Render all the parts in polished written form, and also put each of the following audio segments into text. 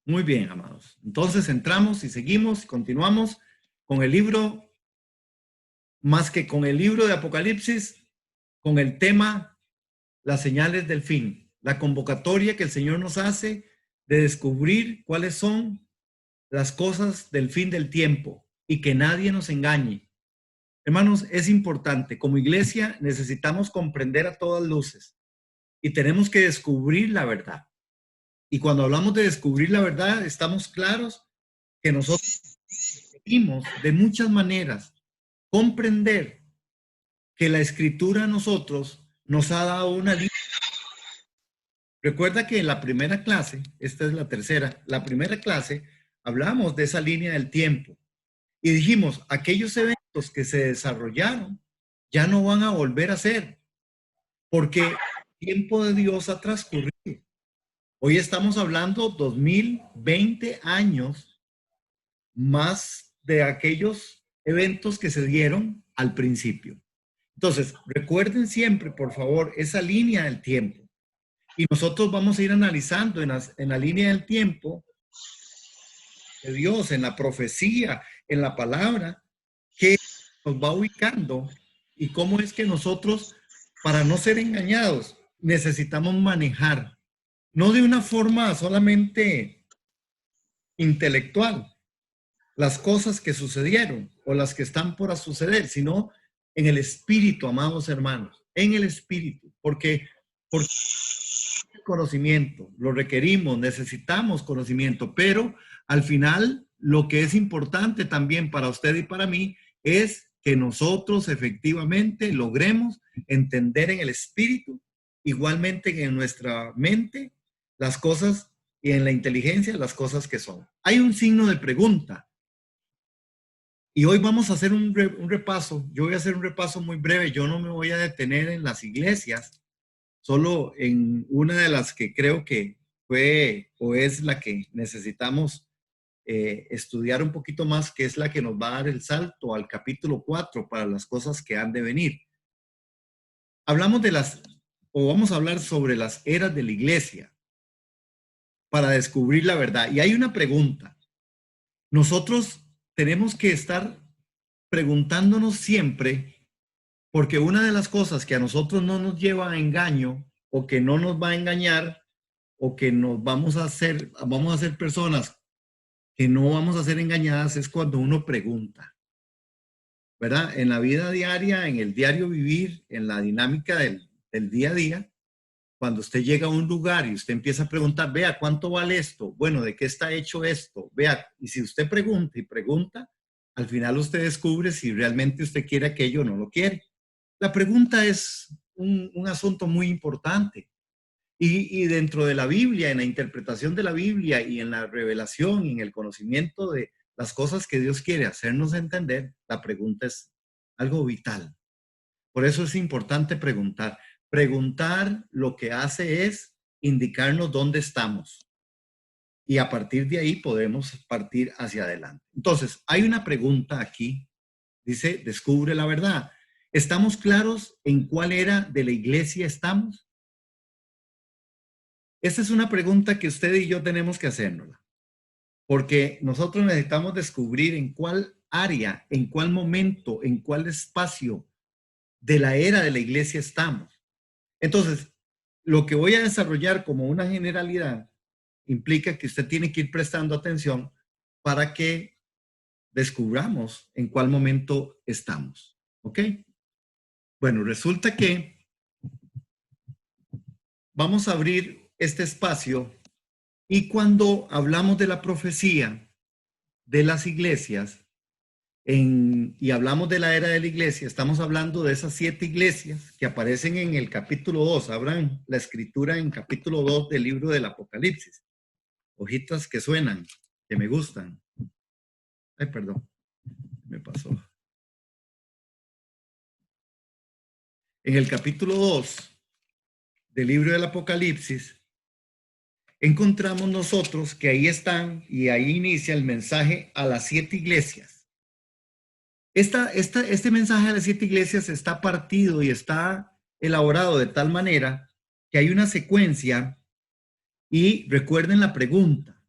Muy bien, amados. Entonces entramos y seguimos y continuamos con el libro, más que con el libro de Apocalipsis, con el tema las señales del fin, la convocatoria que el Señor nos hace de descubrir cuáles son las cosas del fin del tiempo y que nadie nos engañe. Hermanos, es importante. Como iglesia necesitamos comprender a todas luces y tenemos que descubrir la verdad. Y cuando hablamos de descubrir la verdad, estamos claros que nosotros pedimos de muchas maneras comprender que la escritura a nosotros nos ha dado una línea. Recuerda que en la primera clase, esta es la tercera, la primera clase hablamos de esa línea del tiempo y dijimos, aquellos eventos que se desarrollaron ya no van a volver a ser, porque el tiempo de Dios ha transcurrido. Hoy estamos hablando 2020 años más de aquellos eventos que se dieron al principio. Entonces, recuerden siempre, por favor, esa línea del tiempo. Y nosotros vamos a ir analizando en la línea del tiempo de Dios, en la profecía, en la palabra, que nos va ubicando y cómo es que nosotros, para no ser engañados, necesitamos manejar, no de una forma solamente intelectual, las cosas que sucedieron o las que están por suceder, sino en el espíritu, amados hermanos, en el espíritu, porque conocimiento, lo requerimos, necesitamos conocimiento, pero al final lo que es importante también para usted y para mí es que nosotros efectivamente logremos entender en el espíritu, igualmente que en nuestra mente, las cosas y en la inteligencia las cosas que son. Hay un signo de pregunta y hoy vamos a hacer un repaso. Yo voy a hacer un repaso muy breve, yo no me voy a detener en las iglesias, solo en una de las que creo que fue o es la que necesitamos estudiar un poquito más, que es la que nos va a dar el salto al capítulo 4 para las cosas que han de venir. Hablamos de o vamos a hablar sobre las eras de la iglesia para descubrir la verdad. Y hay una pregunta. Nosotros tenemos que estar preguntándonos siempre, porque una de las cosas que a nosotros no nos lleva a engaño o que no nos va a engañar o que nos vamos a ser personas que no vamos a ser engañadas es cuando uno pregunta, ¿verdad? En la vida diaria, en el diario vivir, en la dinámica del día a día, cuando usted llega a un lugar y usted empieza a preguntar, vea, ¿cuánto vale esto? Bueno, ¿de qué está hecho esto? Vea, y si usted pregunta y pregunta, al final usted descubre si realmente usted quiere aquello o no lo quiere. La pregunta es un asunto muy importante. Y dentro de la Biblia, en la interpretación de la Biblia y en la revelación y en el conocimiento de las cosas que Dios quiere hacernos entender, la pregunta es algo vital. Por eso es importante preguntar. Preguntar lo que hace es indicarnos dónde estamos. Y a partir de ahí podemos partir hacia adelante. Entonces, hay una pregunta aquí. Dice, descubre la verdad. ¿Estamos claros en cuál era de la iglesia estamos? Esta es una pregunta que usted y yo tenemos que hacernos, porque nosotros necesitamos descubrir en cuál área, en cuál momento, en cuál espacio de la era de la iglesia estamos. Entonces, lo que voy a desarrollar como una generalidad implica que usted tiene que ir prestando atención para que descubramos en cuál momento estamos. ¿Ok? Bueno, resulta que vamos a abrir este espacio y cuando hablamos de la profecía de las iglesias y hablamos de la era de la iglesia, estamos hablando de esas 7 iglesias que aparecen en el capítulo 2. Abran la escritura en capítulo 2 del libro del Apocalipsis. Hojitas que suenan, que me gustan. Ay, perdón, me pasó. En el capítulo 2 del libro del Apocalipsis, encontramos nosotros que ahí están y ahí inicia el mensaje a las 7 iglesias. Este mensaje a las 7 iglesias está partido y está elaborado de tal manera que hay una secuencia y recuerden la pregunta.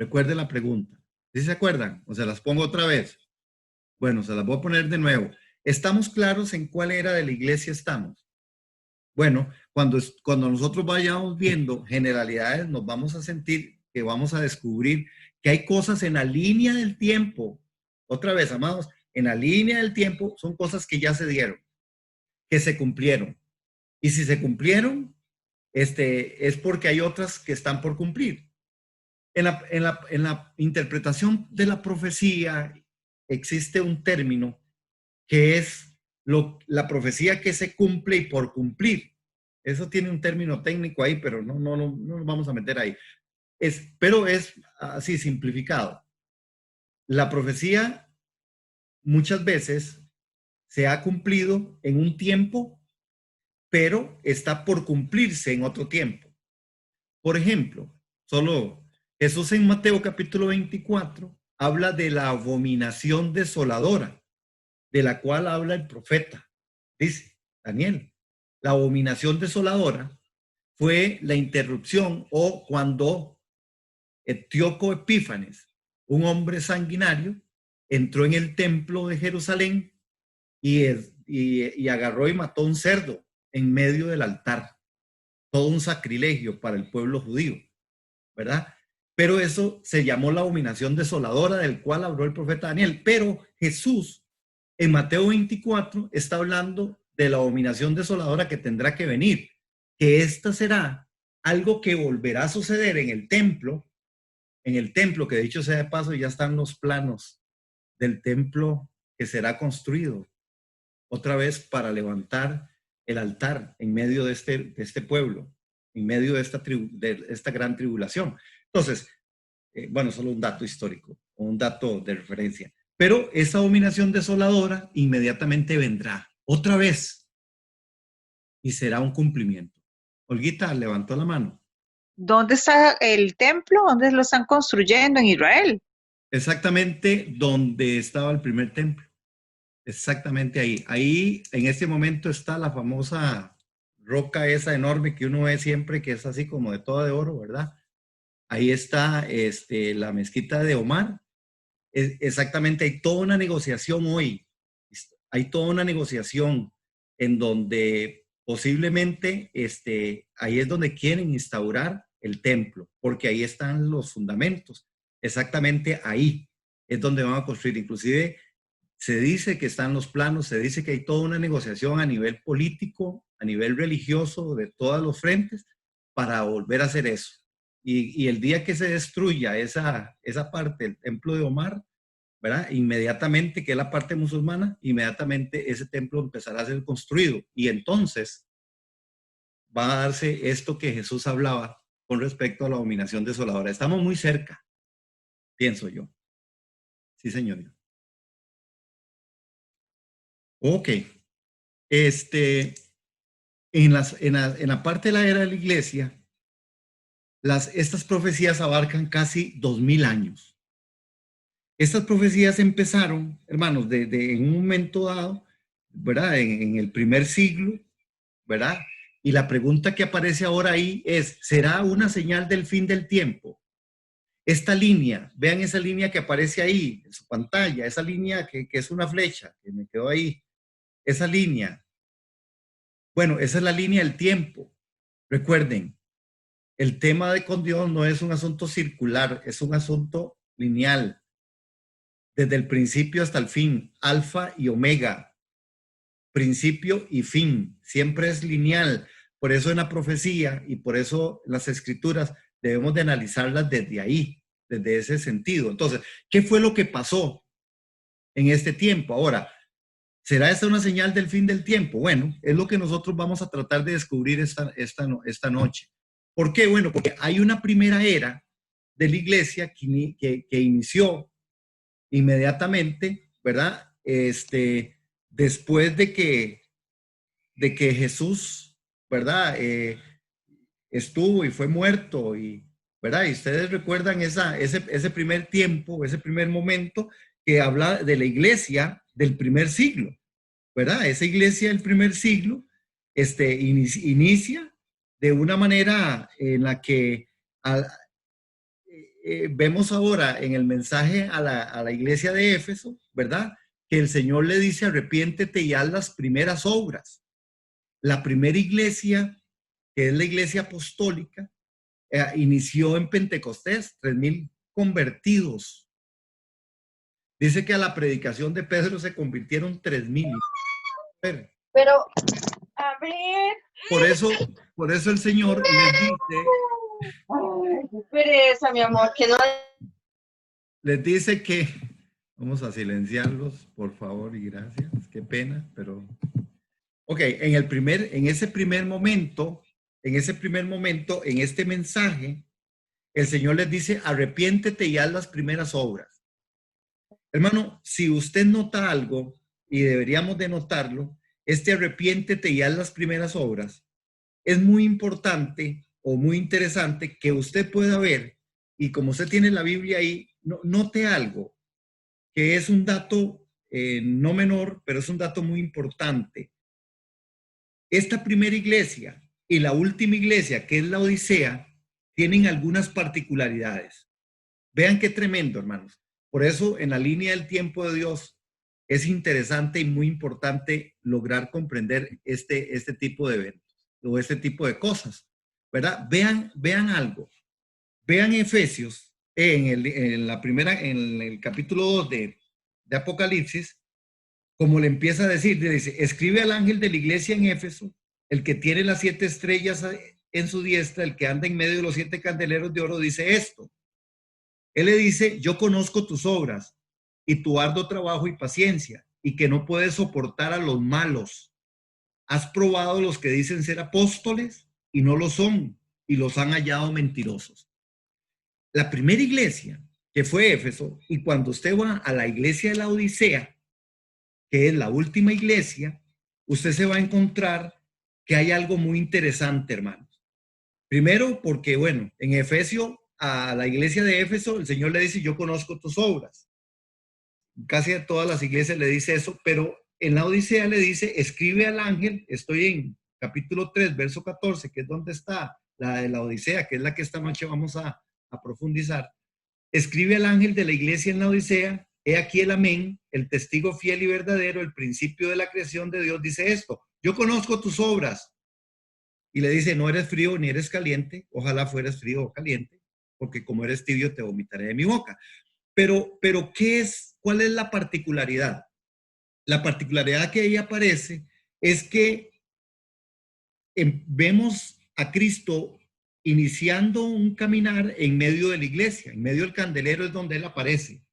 Recuerde la pregunta. ¿Sí se acuerdan? O se las pongo otra vez. Bueno, se las voy a poner de nuevo. ¿Estamos claros en cuál era de la iglesia estamos? Bueno, cuando nosotros vayamos viendo generalidades, nos vamos a sentir que vamos a descubrir que hay cosas en la línea del tiempo. Otra vez, amados, en la línea del tiempo son cosas que ya se dieron, que se cumplieron. Y si se cumplieron, es porque hay otras que están por cumplir. En la interpretación de la profecía existe un término que es la profecía que se cumple y por cumplir. Eso tiene un término técnico ahí, pero no nos vamos a meter ahí. Pero es así simplificado. La profecía muchas veces se ha cumplido en un tiempo, pero está por cumplirse en otro tiempo. Por ejemplo, solo Jesús en Mateo capítulo 24 habla de la abominación desoladora, de la cual habla el profeta. Dice Daniel, la abominación desoladora fue la interrupción o cuando Etíoco Epífanes, un hombre sanguinario, entró en el templo de Jerusalén y agarró y mató un cerdo en medio del altar. Todo un sacrilegio para el pueblo judío, ¿verdad? Pero eso se llamó la abominación desoladora del cual habló el profeta Daniel. Pero Jesús en Mateo 24 está hablando de la abominación desoladora que tendrá que venir, que esta será algo que volverá a suceder en el templo, que dicho sea de paso ya están los planos del templo que será construido otra vez para levantar el altar en medio de este pueblo, en medio de esta gran tribulación. Entonces, bueno, solo un dato histórico, un dato de referencia. Pero esa abominación desoladora inmediatamente vendrá otra vez y será un cumplimiento. Olguita levantó la mano. ¿Dónde está el templo? ¿Dónde lo están construyendo? En Israel. Exactamente donde estaba el primer templo. Exactamente ahí. Ahí en este momento está la famosa roca esa enorme que uno ve siempre, que es así como de toda de oro, ¿verdad? Ahí está la mezquita de Omar. Exactamente, hay toda una negociación hoy. Hay toda una negociación en donde posiblemente ahí es donde quieren instaurar el templo, porque ahí están los fundamentos. Exactamente ahí es donde van a construir. Inclusive se dice que están los planos, se dice que hay toda una negociación a nivel político, a nivel religioso, de todos los frentes, para volver a hacer eso. Y el día que se destruya esa parte del templo de Omar, ¿verdad? Inmediatamente, que es la parte musulmana, inmediatamente ese templo empezará a ser construido. Y entonces va a darse esto que Jesús hablaba con respecto a la abominación desoladora. Estamos muy cerca, pienso yo. Sí, señor. Ok. En la parte de la era de la iglesia, estas profecías abarcan casi 2000 años. Estas profecías empezaron, hermanos, en un momento dado, ¿verdad? En el primer siglo, ¿verdad? Y la pregunta que aparece ahora ahí es, ¿será una señal del fin del tiempo? Esta línea, vean esa línea que aparece ahí en su pantalla, esa línea que es una flecha, que me quedó ahí, esa línea. Bueno, esa es la línea del tiempo. Recuerden, el tema de con Dios no es un asunto circular, es un asunto lineal. Desde el principio hasta el fin, alfa y omega, principio y fin, siempre es lineal. Por eso en la profecía y por eso las escrituras debemos de analizarlas desde ahí, desde ese sentido. Entonces, ¿qué fue lo que pasó en este tiempo? Ahora, ¿será esta una señal del fin del tiempo? Bueno, es lo que nosotros vamos a tratar de descubrir esta noche. ¿Por qué? Bueno, porque hay una primera era de la iglesia que inició inmediatamente, ¿verdad? Después de que Jesús, ¿verdad? Estuvo y fue muerto, ¿verdad? Y ustedes recuerdan ese primer tiempo, ese primer momento que habla de la iglesia del primer siglo, ¿verdad? Esa iglesia del primer siglo inicia de una manera en la que vemos ahora en el mensaje a la iglesia de Éfeso, ¿verdad? Que el Señor le dice, arrepiéntete y haz las primeras obras. La primera iglesia, que es la iglesia apostólica, inició en Pentecostés, 3,000 convertidos. Dice que a la predicación de Pedro se convirtieron 3,000. Pero, a ver. Por eso el Señor les dice. Ay, qué pereza, mi amor, que no. Les dice que. Vamos a silenciarlos, por favor, y gracias. Qué pena, pero. Ok, en ese primer momento, en este mensaje, el Señor les dice, arrepiéntete y haz las primeras obras. Hermano, si usted nota algo, y deberíamos de notarlo, arrepiéntete y haz las primeras obras, es muy importante o muy interesante que usted pueda ver, y como usted tiene la Biblia ahí, note algo, que es un dato no menor, pero es un dato muy importante. Esta primera iglesia y la última iglesia, que es la Odisea, tienen algunas particularidades. Vean qué tremendo, hermanos. Por eso, en la línea del tiempo de Dios, es interesante y muy importante lograr comprender este tipo de eventos o este tipo de cosas, ¿verdad? Vean algo. Vean Efesios, en el capítulo 2 de Apocalipsis, como le empieza a decir, le dice, escribe al ángel de la iglesia en Éfeso, el que tiene las 7 estrellas en su diestra, el que anda en medio de los 7 candeleros de oro, dice esto. Él le dice, yo conozco tus obras y tu arduo trabajo y paciencia, y que no puedes soportar a los malos. Has probado los que dicen ser apóstoles y no lo son, y los han hallado mentirosos. La primera iglesia, que fue Éfeso, y cuando usted va a la iglesia de la Odisea, que es la última iglesia, usted se va a encontrar que hay algo muy interesante, hermanos. Primero, porque, bueno, en Efesio, a la iglesia de Éfeso, el Señor le dice, yo conozco tus obras. Casi a todas las iglesias le dice eso, pero en la Odisea le dice, escribe al ángel, estoy en capítulo 3, verso 14, que es donde está la de la Odisea, que es la que esta noche vamos a profundizar. Escribe al ángel de la iglesia en la Odisea, he aquí el amén, el testigo fiel y verdadero, el principio de la creación de Dios, dice esto, yo conozco tus obras. Y le dice, no eres frío ni eres caliente, ojalá fueras frío o caliente, porque como eres tibio te vomitaré de mi boca. Pero ¿cuál es la particularidad? La particularidad que ahí aparece es que vemos a Cristo iniciando un caminar en medio de la iglesia, en medio del candelero es donde Él aparece.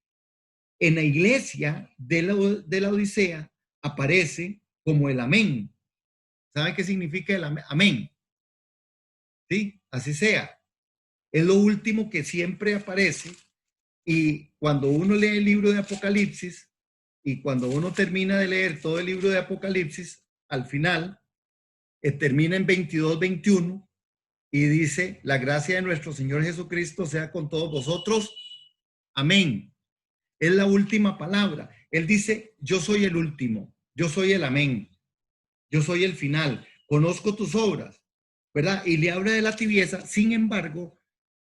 En la iglesia de la Odisea aparece como el amén. ¿Saben qué significa el amén? Sí, así sea. Es lo último que siempre aparece. Y cuando uno lee el libro de Apocalipsis y cuando uno termina de leer todo el libro de Apocalipsis, al final termina en 22-21 y dice, la gracia de nuestro Señor Jesucristo sea con todos vosotros. Amén. Es la última palabra. Él dice, yo soy el último, yo soy el amén, yo soy el final, conozco tus obras, ¿verdad? Y le habla de la tibieza. Sin embargo,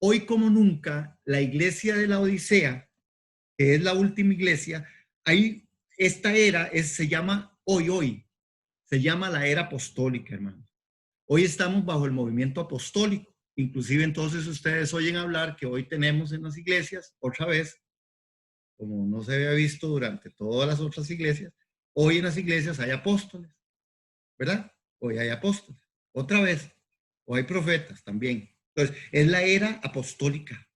hoy como nunca, la iglesia de la Odisea, que es la última iglesia, esta era se llama hoy, se llama la era apostólica, hermano. Hoy estamos bajo el movimiento apostólico. Inclusive entonces ustedes oyen hablar que hoy tenemos en las iglesias, otra vez, como no se había visto durante todas las otras iglesias, hoy en las iglesias hay apóstoles, ¿verdad? Hoy hay apóstoles, otra vez, o hay profetas también. Entonces, es la era apostólica,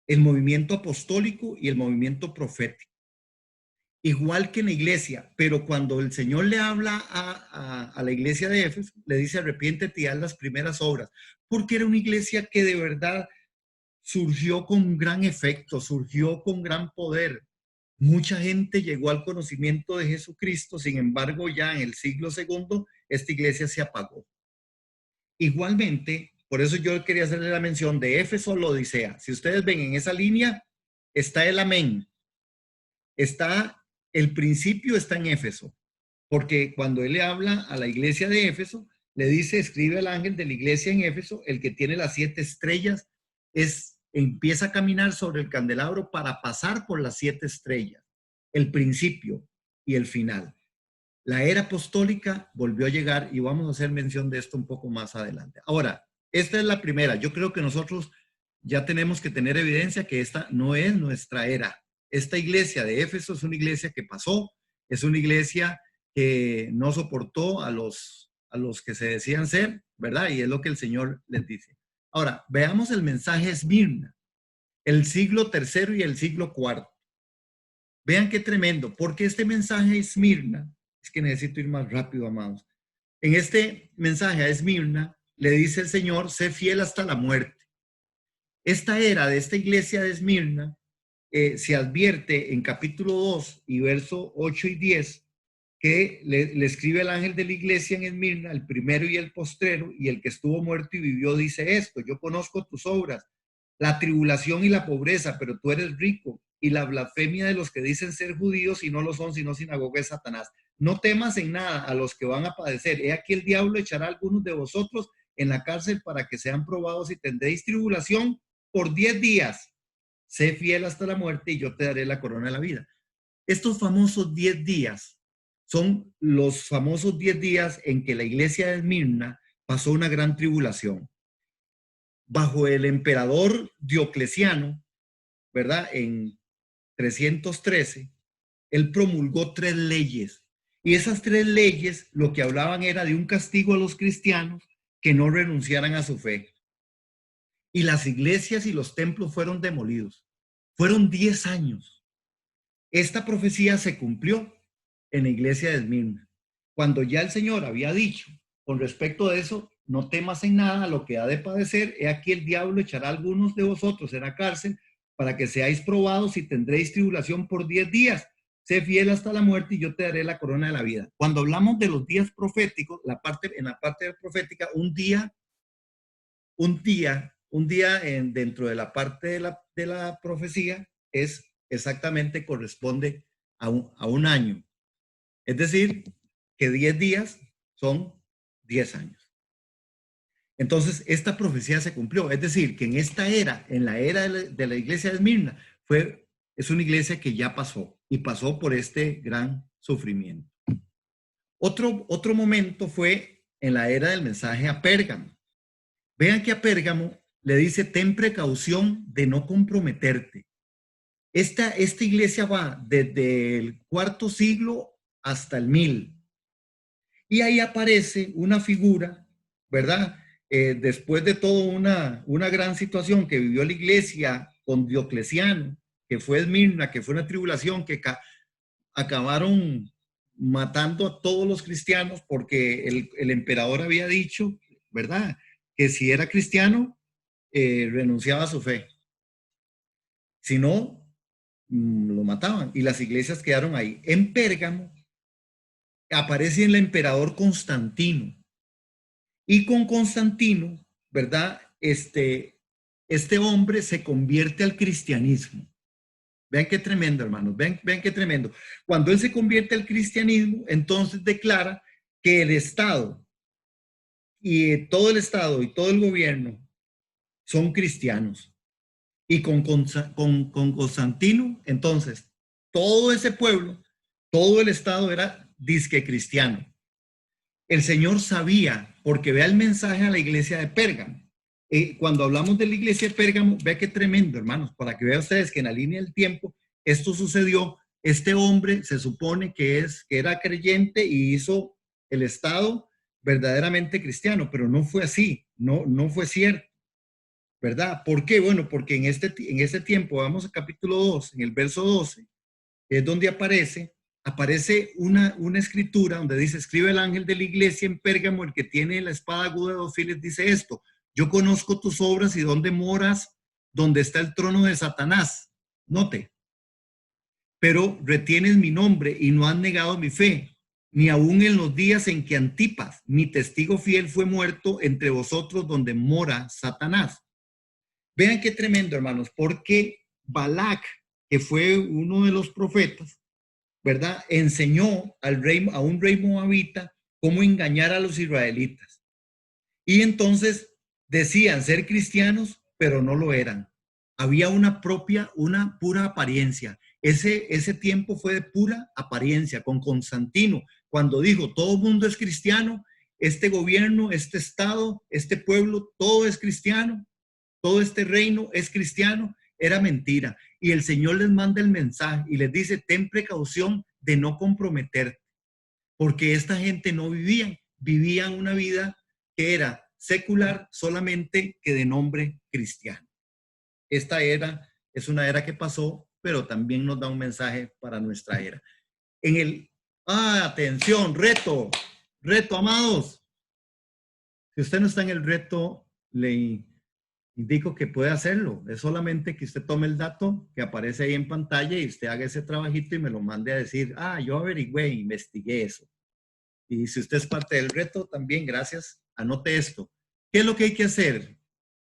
el movimiento apostólico y el movimiento profético. Igual que en la iglesia, pero cuando el Señor le habla a la iglesia de Éfeso, le dice arrepiéntete y haz las primeras obras, porque era una iglesia que de verdad surgió con un gran efecto, surgió con gran poder. Mucha gente llegó al conocimiento de Jesucristo, sin embargo, ya en el siglo segundo, esta iglesia se apagó. Igualmente, por eso yo quería hacerle la mención de Éfeso a la Odisea. Si ustedes ven en esa línea, está el amén, el principio está en Éfeso, porque cuando él le habla a la iglesia de Éfeso, le dice, escribe al ángel de la iglesia en Éfeso, el que tiene las 7 estrellas, es empieza a caminar sobre el candelabro para pasar por las 7 estrellas, el principio y el final. La era apostólica volvió a llegar y vamos a hacer mención de esto un poco más adelante. Ahora, esta es la primera. Yo creo que nosotros ya tenemos que tener evidencia que esta no es nuestra era. Esta iglesia de Éfeso es una iglesia que pasó, es una iglesia que no soportó a los que se decían ser, ¿verdad? Y es lo que el Señor les dice. Ahora, veamos el mensaje Esmirna, el siglo tercero y el siglo cuarto. Vean qué tremendo, porque este mensaje Esmirna, es que necesito ir más rápido, amados. En este mensaje a Esmirna le dice el Señor, sé fiel hasta la muerte. Esta era de esta iglesia de Esmirna se advierte en capítulo 2 y verso 8 y 10 que le escribe el ángel de la iglesia en Esmirna, el primero y el postrero, y el que estuvo muerto y vivió, dice esto: yo conozco tus obras, la tribulación y la pobreza, pero tú eres rico, y la blasfemia de los que dicen ser judíos y no lo son, sino sinagoga de Satanás. No temas en nada a los que van a padecer. He aquí el diablo echará a algunos de vosotros en la cárcel para que sean probados y tendréis tribulación por 10 días. Sé fiel hasta la muerte y yo te daré la corona de la vida. Estos famosos 10 días son los famosos 10 días en que la iglesia de Esmirna pasó una gran tribulación. Bajo el emperador Diocleciano, ¿verdad? En 313, él promulgó 3 leyes. Y esas 3 leyes lo que hablaban era de un castigo a los cristianos que no renunciaran a su fe. Y las iglesias y los templos fueron demolidos. Fueron 10 años. Esta profecía se cumplió en la iglesia de Esmirna, cuando ya el Señor había dicho con respecto a eso: no temas en nada lo que ha de padecer, he aquí el diablo echará a algunos de vosotros en la cárcel para que seáis probados y tendréis tribulación por 10 días. Sé fiel hasta la muerte y yo te daré la corona de la vida. Cuando hablamos de los días proféticos, en la parte profética, dentro de la parte de la profecía es exactamente, corresponde a un año. Es decir, que 10 días son 10 años. Entonces, esta profecía se cumplió. Es decir, que en esta era, en la era de la iglesia de Esmirna, es una iglesia que ya pasó y pasó por este gran sufrimiento. Otro momento fue en la era del mensaje a Pérgamo. Vean que a Pérgamo le dice: ten precaución de no comprometerte. Esta iglesia va desde el 4º siglo hasta el 1000. Y ahí aparece una figura, ¿verdad? Después de toda una gran situación que vivió la iglesia con Diocleciano, que fue Esmirna, que fue una tribulación que acabaron matando a todos los cristianos porque el emperador había dicho, ¿verdad?, que si era cristiano, renunciaba a su fe. Si no, lo mataban. Y las iglesias quedaron ahí. En Pérgamo aparece el emperador Constantino. Y con Constantino, ¿verdad?, este hombre se convierte al cristianismo. Vean qué tremendo, hermanos. Vean qué tremendo. Cuando él se convierte al cristianismo, entonces declara que el Estado y todo el gobierno son cristianos. Y con Constantino, entonces, todo ese pueblo, todo el Estado era disque cristiano. El Señor sabía, porque vea el mensaje a la iglesia de Pérgamo. Cuando hablamos de la iglesia de Pérgamo, vea qué tremendo, hermanos, para que vean ustedes que en la línea del tiempo esto sucedió. Este hombre se supone que era creyente y hizo el Estado verdaderamente cristiano, pero no fue así, no fue cierto, ¿verdad? ¿Por qué? Bueno, porque en este tiempo, vamos al capítulo 2, en el verso 12, es donde aparece una escritura donde dice: escribe el ángel de la iglesia en Pérgamo, el que tiene la espada aguda de 2 filos, dice esto: yo conozco tus obras y dónde moras, donde está el trono de Satanás. Note, pero retienes mi nombre y no has negado mi fe, ni aun en los días en que Antipas, mi testigo fiel, fue muerto entre vosotros donde mora Satanás. Vean qué tremendo, hermanos, porque Balac, que fue uno de los profetas, ¿verdad?, enseñó a un rey moabita cómo engañar a los israelitas. Y entonces decían ser cristianos, pero no lo eran. había una pura apariencia. Ese tiempo fue de pura apariencia con Constantino, cuando dijo, todo el mundo es cristiano, este gobierno, este estado, este pueblo, todo es cristiano, todo este reino es cristiano, era mentira. Y el Señor les manda el mensaje y les dice, ten precaución de no comprometerte, porque esta gente no vivían una vida que era secular solamente que de nombre cristiano. Esta era es una era que pasó, pero también nos da un mensaje para nuestra era. Atención, reto, amados. Si usted no está en el reto, le indico que puede hacerlo. Es solamente que usted tome el dato que aparece ahí en pantalla y usted haga ese trabajito y me lo mande a decir, yo averigüé, investigué eso. Y si usted es parte del reto, también gracias, anote esto. ¿Qué es lo que hay que hacer?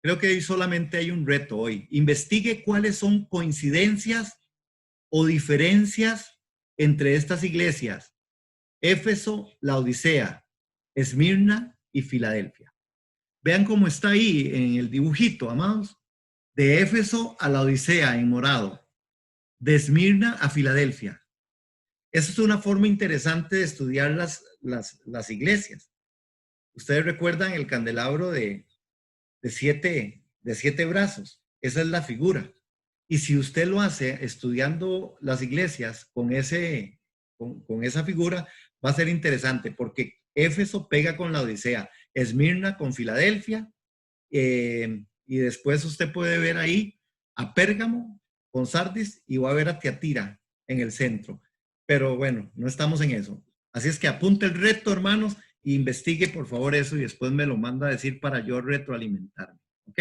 Creo que solamente hay un reto hoy. Investigue cuáles son coincidencias o diferencias entre estas iglesias. Éfeso, Laodicea, Esmirna y Filadelfia. Vean cómo está ahí en el dibujito, amados. De Éfeso a Laodicea en morado. De Esmirna a Filadelfia. Esa es una forma interesante de estudiar las iglesias. Ustedes recuerdan el candelabro de 7 brazos. Esa es la figura. Y si usted lo hace estudiando las iglesias con esa figura, va a ser interesante porque Éfeso pega con la Odisea, Esmirna con Filadelfia, y después usted puede ver ahí a Pérgamo con Sardis y va a ver a Tiatira en el centro. Pero bueno, no estamos en eso. Así es que apunte el reto, hermanos, e investigue por favor eso y después me lo manda a decir para yo retroalimentarme. ¿Ok?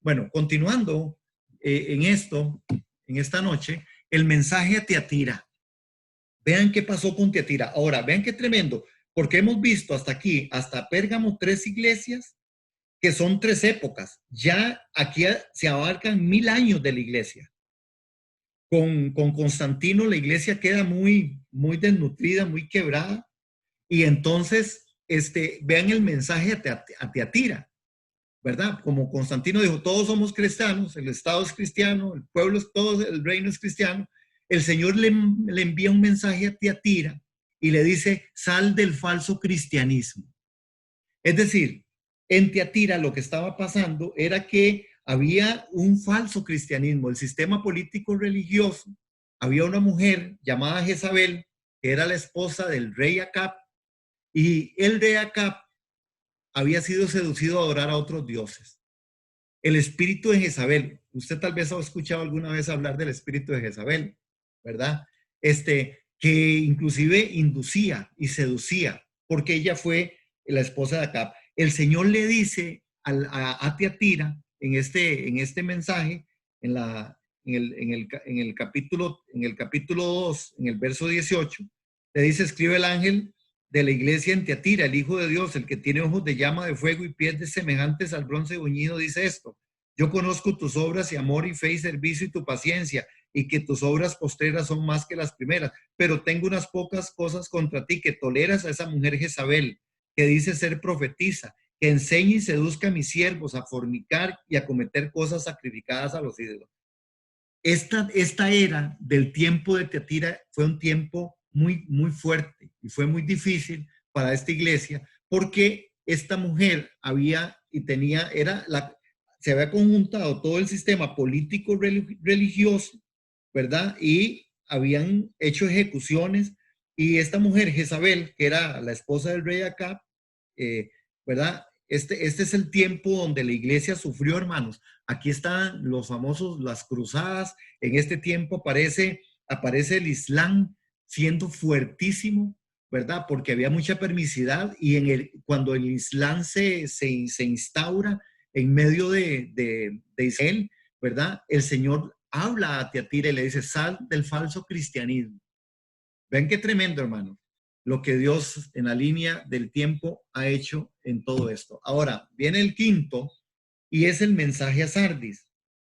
Bueno, continuando en esta noche, el mensaje a Tiatira. Vean qué pasó con Tiatira. Ahora, vean qué tremendo, porque hemos visto hasta aquí, hasta Pérgamo, 3 iglesias que son 3 épocas. Ya aquí se abarcan 1000 años de la iglesia. Con Constantino la iglesia queda muy desnutrida, muy quebrada. Y entonces, vean el mensaje a Tiatira, ¿verdad? Como Constantino dijo, todos somos cristianos, el Estado es cristiano, el pueblo es todo, el reino es cristiano. El Señor le envía un mensaje a Tiatira y le dice, sal del falso cristianismo. Es decir, en Tiatira lo que estaba pasando era que había un falso cristianismo, el sistema político religioso. Había una mujer llamada Jezabel, que era la esposa del rey Acab, y el rey Acab había sido seducido a adorar a otros dioses. El espíritu de Jezabel, usted tal vez ha escuchado alguna vez hablar del espíritu de Jezabel, ¿verdad? Que inclusive inducía y seducía, porque ella fue la esposa de Acab. El Señor le dice a Tiatira en este mensaje, en el capítulo 2, en el verso 18, le dice, escribe el ángel de la iglesia en Tiatira, el Hijo de Dios, el que tiene ojos de llama de fuego y pies semejantes al bronce bruñido, dice esto: yo conozco tus obras y amor y fe y servicio y tu paciencia, y que tus obras postreras son más que las primeras, pero tengo unas pocas cosas contra ti, que toleras a esa mujer Jezabel, que dice ser profetisa, que enseña y seduzca a mis siervos a fornicar y a cometer cosas sacrificadas a los ídolos. Esta era del tiempo de Tiatira fue un tiempo muy fuerte y fue muy difícil para esta iglesia, porque esta mujer se había conjuntado todo el sistema político religioso, ¿verdad? Y habían hecho ejecuciones, y esta mujer Jezabel, que era la esposa del rey Acab, ¿verdad? Este es el tiempo donde la iglesia sufrió, hermanos. Aquí están los famosos, las cruzadas. En este tiempo aparece el Islam siendo fuertísimo, ¿verdad? Porque había mucha permisidad, y cuando el Islam se instaura en medio de Israel, ¿verdad? El Señor habla a Tiatira y le dice, sal del falso cristianismo. Ven qué tremendo, hermano, lo que Dios en la línea del tiempo ha hecho en todo esto. Ahora, viene el quinto, y es el mensaje a Sardis.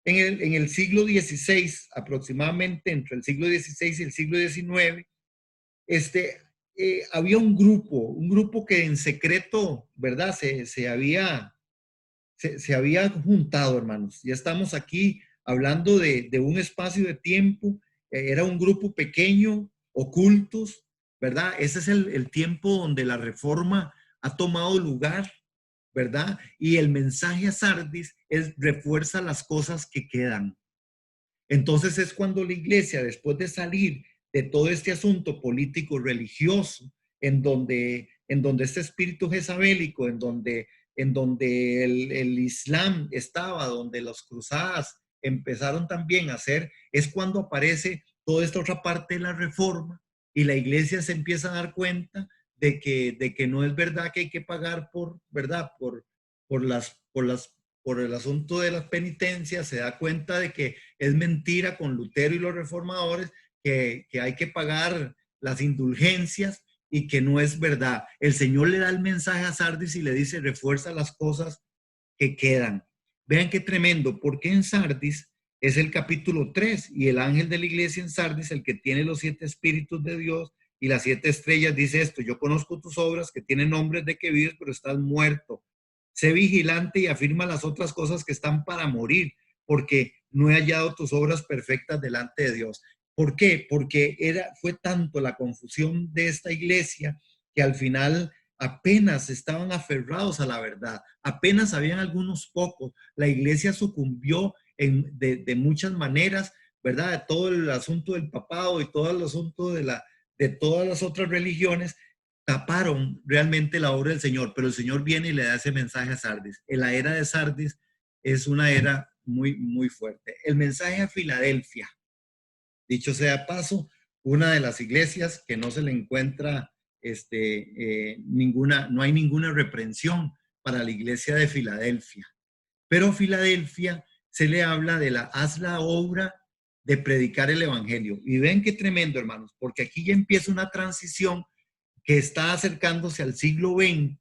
En el siglo XVI, aproximadamente entre el siglo XVI y el siglo XIX, había un grupo que en secreto, ¿verdad? Se había juntado, hermanos. Ya estamos aquí hablando de un espacio de tiempo, era un grupo pequeño, ocultos, ¿verdad? Ese es el tiempo donde la reforma ha tomado lugar, ¿verdad? Y el mensaje a Sardis es refuerza las cosas que quedan. Entonces es cuando la iglesia, después de salir de todo este asunto político religioso, en donde este espíritu jezabélico, en donde el Islam estaba, donde las cruzadas empezaron también a hacer, es cuando aparece toda esta otra parte de la reforma y la iglesia se empieza a dar cuenta de que no es verdad que hay que pagar por, ¿verdad? Por el asunto de las penitencias, se da cuenta de que es mentira con Lutero y los reformadores, que hay que pagar las indulgencias y que no es verdad. El Señor le da el mensaje a Sardis y le dice, refuerza las cosas que quedan. Vean qué tremendo, porque en Sardis es el capítulo 3 y el ángel de la iglesia en Sardis, el que tiene los 7 espíritus de Dios y las 7 estrellas, dice esto: yo conozco tus obras que tienen nombres de que vives, pero estás muerto. Sé vigilante y afirma las otras cosas que están para morir, porque no he hallado tus obras perfectas delante de Dios. ¿Por qué? Porque fue tanto la confusión de esta iglesia que al final apenas estaban aferrados a la verdad, apenas habían algunos pocos. La iglesia sucumbió de muchas maneras, ¿verdad? De todo el asunto del papado y todo el asunto de todas las otras religiones, taparon realmente la obra del Señor, pero el Señor viene y le da ese mensaje a Sardis. En la era de Sardis es una era muy, muy fuerte. El mensaje a Filadelfia, dicho sea paso, una de las iglesias que no se le encuentra no hay ninguna reprensión para la iglesia de Filadelfia. Pero Filadelfia se le habla haz la obra de predicar el evangelio. Y ven qué tremendo, hermanos, porque aquí ya empieza una transición que está acercándose al siglo XX,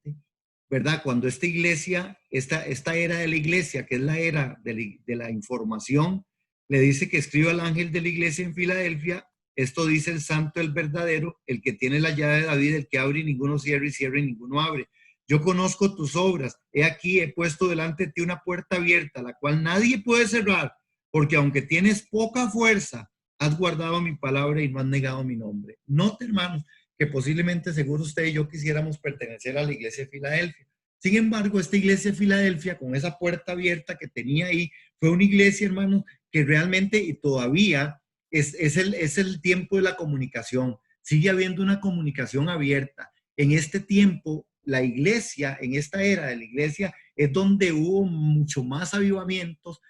¿verdad? Cuando esta iglesia, esta era de la iglesia, que es la era de la información, le dice que escriba al ángel de la iglesia en Filadelfia, esto dice el santo, el verdadero, el que tiene la llave de David, el que abre y ninguno cierra y cierra y ninguno abre. Yo conozco tus obras, he aquí, he puesto delante de ti una puerta abierta, la cual nadie puede cerrar, porque aunque tienes poca fuerza, has guardado mi palabra y no has negado mi nombre. Note, hermanos, que posiblemente seguro usted y yo quisiéramos pertenecer a la iglesia de Filadelfia. Sin embargo, esta iglesia de Filadelfia, con esa puerta abierta que tenía ahí, fue una iglesia, hermanos, que realmente y todavía es el tiempo de la comunicación. Sigue habiendo una comunicación abierta. En este tiempo, la iglesia, en esta era de la iglesia, es donde hubo mucho más avivamientos,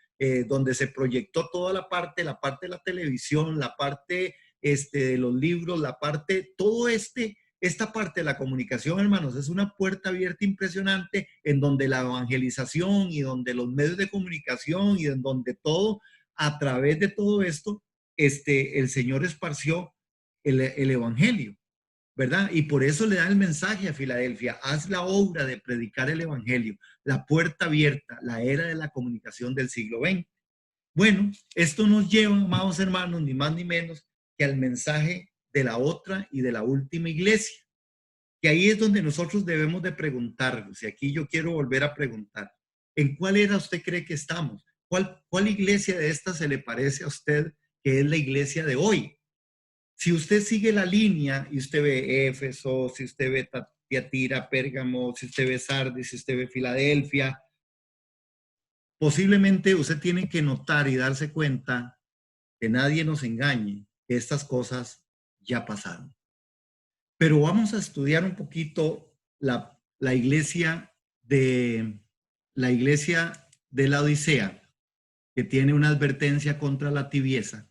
donde se proyectó toda la parte de la televisión, la parte de los libros, esta parte de la comunicación, hermanos, es una puerta abierta impresionante en donde la evangelización y donde los medios de comunicación y en donde todo, a través de todo esto, el Señor esparció el evangelio, ¿verdad? Y por eso le da el mensaje a Filadelfia: haz la obra de predicar el evangelio, la puerta abierta, la era de la comunicación del siglo XX. Bueno, esto nos lleva, amados hermanos, ni más ni menos que al mensaje de la otra y de la última iglesia, que ahí es donde nosotros debemos de preguntarnos, y aquí yo quiero volver a preguntar, ¿en cuál era usted cree que estamos? ¿Cuál iglesia de estas se le parece a usted que es la iglesia de hoy? Si usted sigue la línea y usted ve Éfeso, si usted ve Tiatira, Pérgamo, si usted ve Sardis, si usted ve Filadelfia, posiblemente usted tiene que notar y darse cuenta que nadie nos engañe, que estas cosas ya pasaron. Pero vamos a estudiar un poquito la iglesia de la Odisea, que tiene una advertencia contra la tibieza,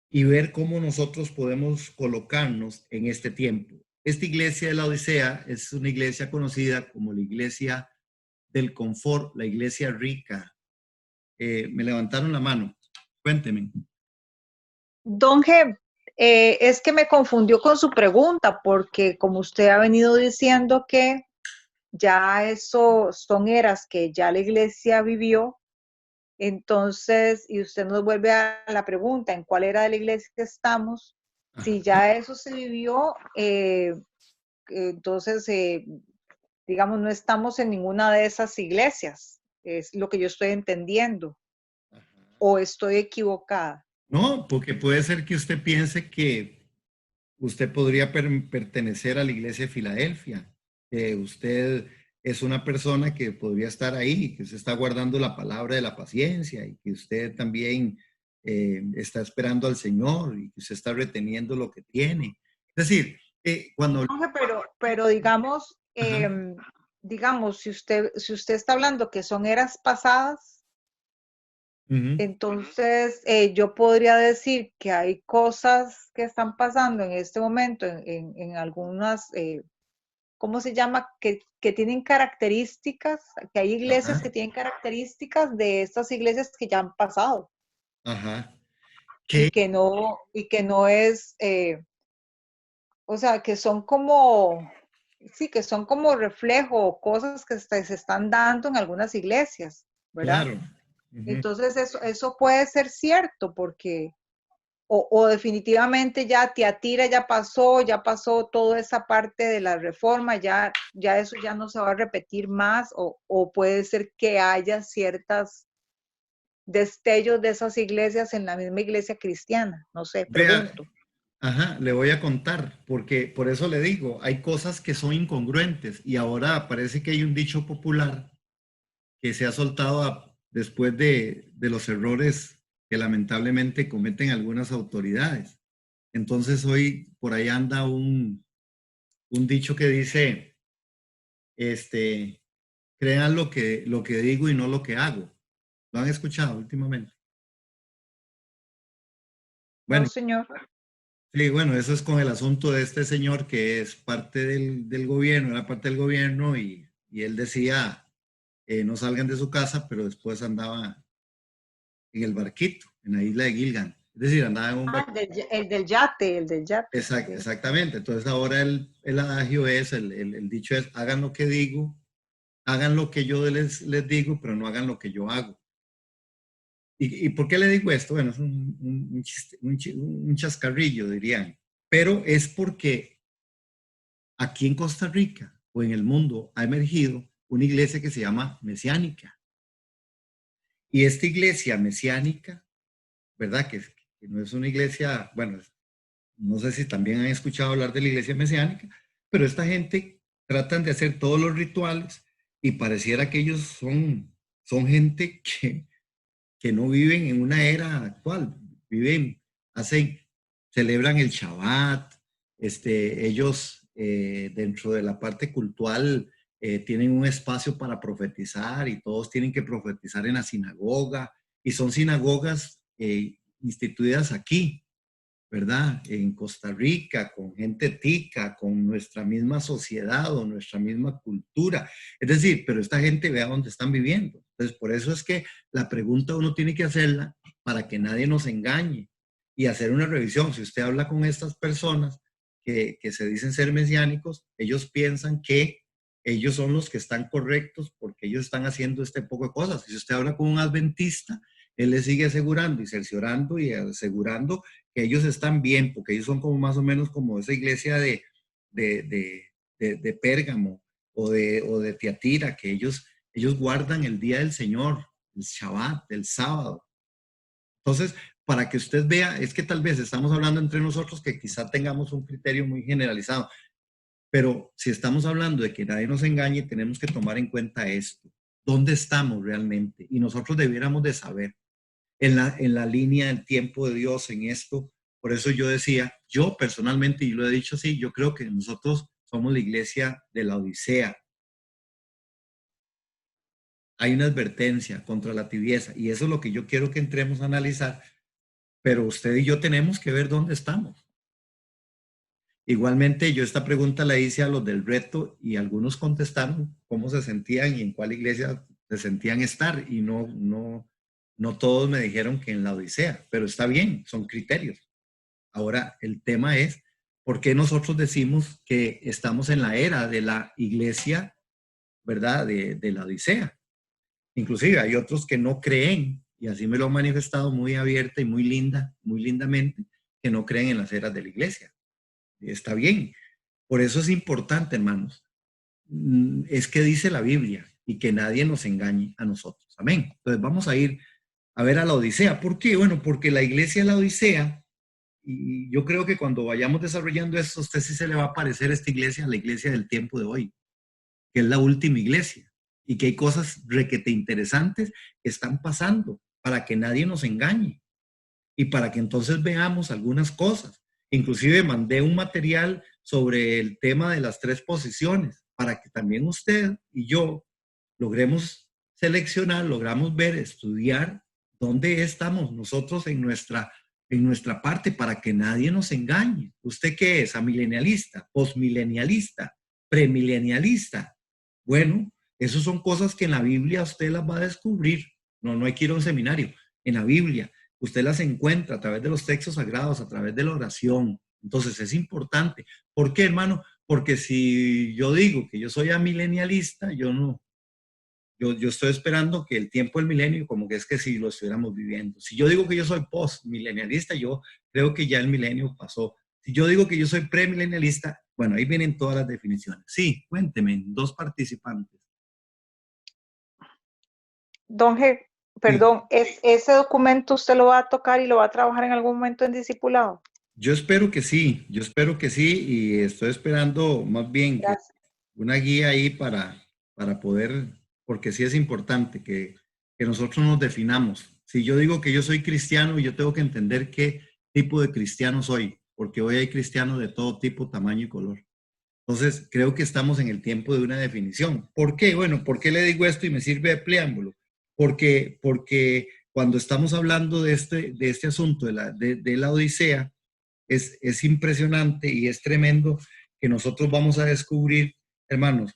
y ver cómo nosotros podemos colocarnos en este tiempo. Esta iglesia de la Odisea es una iglesia conocida como la iglesia del confort, la iglesia rica. Me levantaron la mano. Cuénteme. Don G, es que me confundió con su pregunta, porque como usted ha venido diciendo que ya eso son eras que ya la iglesia vivió, entonces, y usted nos vuelve a la pregunta, ¿en cuál era de la iglesia estamos? Si ya eso se vivió, entonces, digamos, no estamos en ninguna de esas iglesias, es lo que yo estoy entendiendo. o estoy equivocada? No, porque puede ser que usted piense que usted podría pertenecer a la iglesia de Filadelfia, que usted es una persona que podría estar ahí, que usted está guardando la palabra de la paciencia y que usted también está esperando al Señor y que usted está reteniendo lo que tiene. Es decir, cuando... Jorge, pero digamos, Ajá, digamos, si usted está hablando que son eras pasadas, ujú, entonces yo podría decir que hay cosas que están pasando en este momento en algunas, ¿cómo se llama? Que tienen características, que hay iglesias que ajá, tienen características de estas iglesias que ya han pasado ajá. y ¿Qué? que no es, o sea, que son como, sí, que son como reflejo, cosas que se están dando en algunas iglesias, ¿verdad? Claro. Ujú. Entonces eso puede ser cierto porque, o definitivamente ya Tiatira ya pasó toda esa parte de la reforma, ya eso ya no se va a repetir más, o puede ser que haya ciertas destellos de esas iglesias en la misma iglesia cristiana, no sé, Vea, pregunto. ajá, le voy a contar, porque por eso le digo, hay cosas que son incongruentes y ahora parece que hay un dicho popular que se ha soltado después de los errores que lamentablemente cometen algunas autoridades. Entonces hoy por ahí anda un dicho que dice, este, crean lo que digo y no lo que hago. ¿Lo han escuchado últimamente? No, Bueno, señor. sí, bueno, eso es con el asunto de este señor que es parte del gobierno, era parte del gobierno y él decía, no salgan de su casa, pero después andaba en el barquito, en la isla de Gilgan. Es decir, andaba en un Ah, barquito. el del yate. Sí. Exactamente. Entonces ahora el adagio es, el dicho es, hagan lo que digo, hagan lo que yo les digo, pero no hagan lo que yo hago. ¿Y por qué le digo esto? Bueno, es un chascarrillo, dirían. Pero es porque aquí en Costa Rica o en el mundo ha emergido una iglesia que se llama mesiánica. Y esta iglesia mesiánica, ¿verdad? Que no es una iglesia, bueno, no sé si también han escuchado hablar de la iglesia mesiánica, pero esta gente tratan de hacer todos los rituales y pareciera que ellos son gente que no viven en una era actual, viven, hacen, celebran el Shabbat, ellos dentro de la parte cultural tienen un espacio para profetizar y todos tienen que profetizar en la sinagoga y son sinagogas instituidas aquí, ¿verdad? En Costa Rica, con gente tica, con nuestra misma sociedad o nuestra misma cultura. Es decir, pero esta gente vea dónde están viviendo. Entonces, por eso es que la pregunta uno tiene que hacerla para que nadie nos engañe y hacer una revisión. Si usted habla con estas personas que se dicen ser mesiánicos, ellos piensan que ellos son los que están correctos porque ellos están haciendo este poco de cosas. Si usted habla con un adventista, él le sigue asegurando y cerciorando y asegurando que ellos están bien, porque ellos son como más o menos como esa iglesia de, de, de Pérgamo o de Tiatira, que ellos guardan el día del Señor, el Shabbat, el sábado. Entonces, para que usted vea, es que tal vez estamos hablando entre nosotros que quizá tengamos un criterio muy generalizado, pero si estamos hablando de que nadie nos engañe, tenemos que tomar en cuenta esto. ¿Dónde estamos realmente? Y nosotros debiéramos de saber en la línea del tiempo de Dios en esto. Por eso yo decía, yo personalmente, y lo he dicho así, yo creo que nosotros somos la iglesia de la Odisea. Hay una advertencia contra la tibieza y eso es lo que yo quiero que entremos a analizar, pero usted y yo tenemos que ver dónde estamos. Igualmente, yo esta pregunta la hice a los del reto y algunos contestaron cómo se sentían y en cuál iglesia se sentían estar y no todos me dijeron que en la Odisea, pero está bien, son criterios. Ahora, el tema es, ¿por qué nosotros decimos que estamos en la era de la iglesia, ¿verdad? De la Odisea. Inclusive hay otros que no creen, y así me lo han manifestado muy abierta y muy linda, muy lindamente, que no creen en las eras de la iglesia. Está bien. Por eso es importante, hermanos. Es que dice la Biblia y que nadie nos engañe a nosotros. Amén. Entonces vamos a ir a ver a la Odisea. ¿Por qué? Bueno, porque la iglesia de la Odisea, y yo creo que cuando vayamos desarrollando esto, a usted sí se le va a parecer esta iglesia a la iglesia del tiempo de hoy, que es la última iglesia, y que hay cosas requete interesantes que están pasando para que nadie nos engañe y para que entonces veamos algunas cosas. Inclusive mandé un material sobre el tema de las 3 posiciones para que también usted y yo logremos seleccionar, logramos ver, estudiar dónde estamos nosotros en nuestra parte para que nadie nos engañe. ¿Usted qué es? ¿Amilenialista, postmilenialista, premilenialista? Bueno, esas son cosas que en la Biblia usted las va a descubrir. No, no hay que ir a un seminario. En la Biblia usted las encuentra a través de los textos sagrados, a través de la oración. Entonces es importante. ¿Por qué, hermano? Porque si yo digo que yo soy amilenialista, yo estoy esperando que el tiempo del milenio, como que es que si lo estuviéramos viviendo. Si yo digo que yo soy post-milenialista, yo creo que ya el milenio pasó. Si yo digo que yo soy premilenialista, bueno, ahí vienen todas las definiciones. Sí, cuénteme, 2 participantes. Don G, perdón, ¿ese documento usted lo va a tocar y lo va a trabajar en algún momento en discipulado? Yo espero que sí, y estoy esperando más bien que una guía ahí para poder, porque sí es importante que nosotros nos definamos. Si yo digo que yo soy cristiano, yo tengo que entender qué tipo de cristiano soy, porque hoy hay cristianos de todo tipo, tamaño y color. Entonces, creo que estamos en el tiempo de una definición. ¿Por qué? Bueno, ¿por qué le digo esto y me sirve de preámbulo? Porque cuando estamos hablando de este asunto de la Odisea, es impresionante y es tremendo que nosotros vamos a descubrir, hermanos,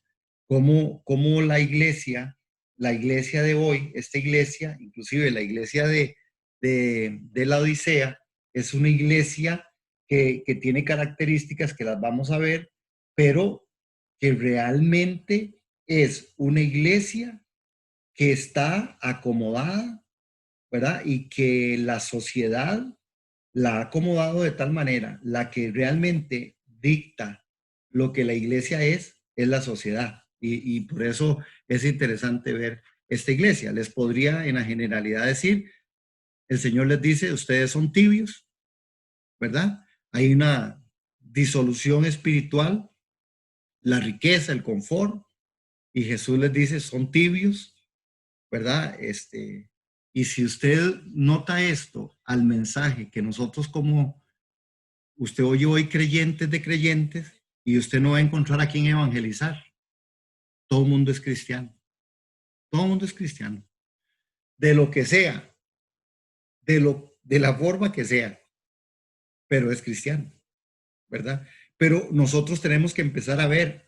cómo la iglesia de hoy, esta iglesia, inclusive la iglesia de la Odisea, es una iglesia que tiene características que las vamos a ver, pero que realmente es una iglesia que está acomodada, ¿verdad? Y que la sociedad la ha acomodado de tal manera, la que realmente dicta lo que la iglesia es la sociedad. Y por eso es interesante ver esta iglesia. Les podría en la generalidad decir, el Señor les dice, ustedes son tibios, ¿verdad? Hay una disolución espiritual, la riqueza, el confort, y Jesús les dice, son tibios, ¿verdad? Y si usted nota esto al mensaje que nosotros como usted oye hoy creyentes de creyentes y usted no va a encontrar a quien evangelizar. Todo el mundo es cristiano. Todo el mundo es cristiano. De lo que sea, de la forma que sea, pero es cristiano, ¿verdad? Pero nosotros tenemos que empezar a ver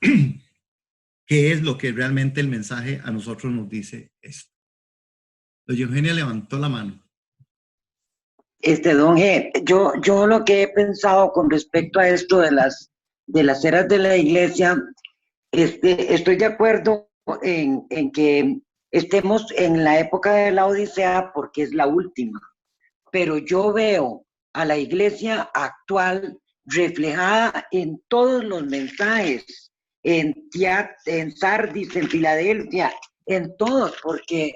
qué es lo que realmente el mensaje a nosotros nos dice esto. Doña Eugenia levantó la mano. Don G, yo lo que he pensado con respecto a esto de las eras de la iglesia, estoy de acuerdo en que estemos en la época de la Odisea porque es la última, pero yo veo a la iglesia actual reflejada en todos los mensajes, en Sardis, en Filadelfia, en todos, porque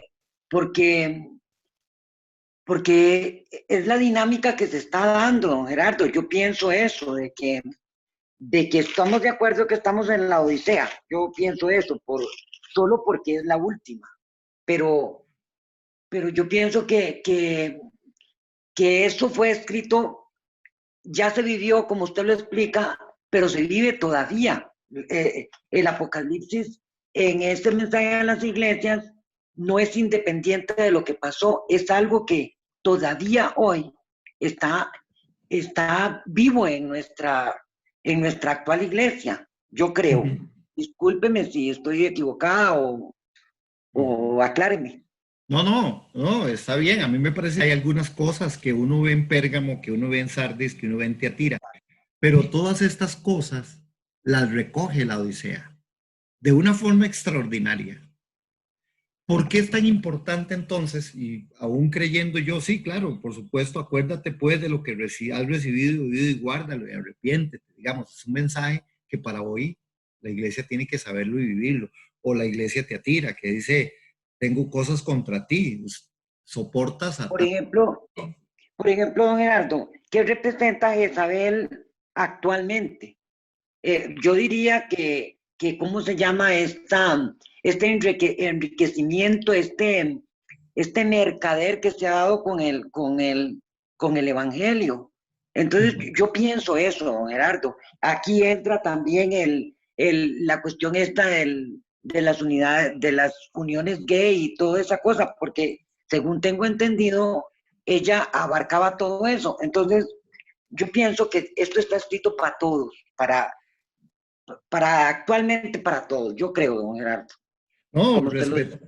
es la dinámica que se está dando, don Gerardo. Yo pienso eso, de que estamos de acuerdo que estamos en la Odisea. Yo pienso eso, solo porque es la última. Pero yo pienso que eso fue escrito, ya se vivió, como usted lo explica, pero se vive todavía. El Apocalipsis en este mensaje a las iglesias no es independiente de lo que pasó, es algo que todavía hoy está vivo en nuestra actual iglesia, yo creo. Discúlpeme si estoy equivocada o acláreme. No, está bien. A mí me parece que hay algunas cosas que uno ve en Pérgamo, que uno ve en Sardis, que uno ve en Tiatira, pero todas estas cosas las recoge la Odisea de una forma extraordinaria. ¿Por qué es tan importante entonces? Y aún creyendo yo, sí, claro, por supuesto, acuérdate pues de lo que has recibido, vivido y guárdalo y arrepiéntete. Digamos, es un mensaje que para hoy la iglesia tiene que saberlo y vivirlo. O la iglesia Tiatira, que dice, tengo cosas contra ti. soportas a... Por ejemplo, don Gerardo, ¿qué representa Jezabel actualmente? Yo diría que ¿cómo se llama este enriquecimiento, este mercader que se ha dado con el Evangelio? Entonces, yo pienso eso, don Gerardo. Aquí entra también la cuestión esta de las unidades, de las uniones gay y toda esa cosa, porque según tengo entendido, ella abarcaba todo eso. Entonces, yo pienso que esto está escrito para todos, actualmente para todos, yo creo, don Gerardo. No, Como usted lo dice.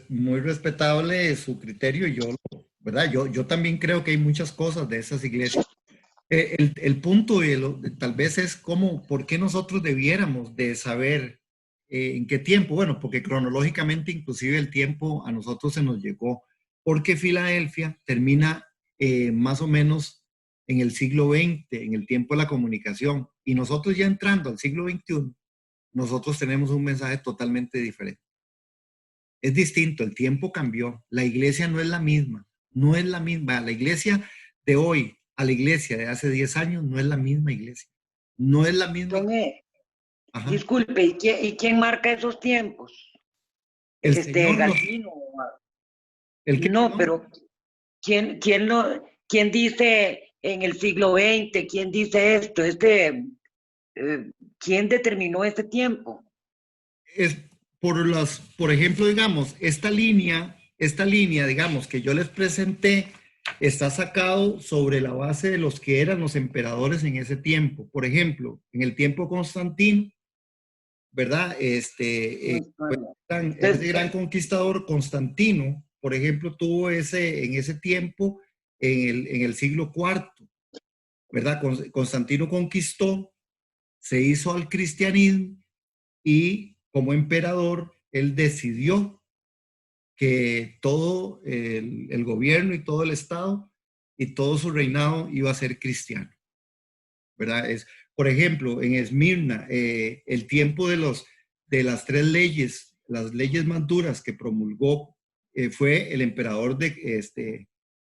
muy respetable su criterio. ¿Verdad? Yo también creo que hay muchas cosas de esas iglesias. El punto tal vez es por qué nosotros debiéramos de saber en qué tiempo. Bueno, porque cronológicamente inclusive el tiempo a nosotros se nos llegó. Porque Filadelfia termina más o menos en el siglo XX, en el tiempo de la comunicación. Y nosotros ya entrando al siglo XXI, nosotros tenemos un mensaje totalmente diferente. Es distinto, el tiempo cambió, la iglesia no es la misma, no es la misma. La iglesia de hoy a la iglesia de hace 10 años no es la misma iglesia, no es la misma. Disculpe, ¿y quién marca esos tiempos? El Señor Galvino. No, pero ¿quién dice en el siglo XX? ¿Quién dice esto? ¿Quién determinó este tiempo? Es por ejemplo, digamos, esta línea, digamos, que yo les presenté, está sacado sobre la base de los que eran los emperadores en ese tiempo. Por ejemplo, en el tiempo Constantino, ¿verdad? Ese gran conquistador Constantino, por ejemplo, tuvo en ese tiempo, en el siglo IV, ¿verdad? Constantino conquistó, se hizo al cristianismo y como emperador, él decidió que todo el gobierno y todo el Estado y todo su reinado iba a ser cristiano, ¿verdad? Por ejemplo, en Esmirna, el tiempo de las 3 leyes, las leyes más duras que promulgó, fue el emperador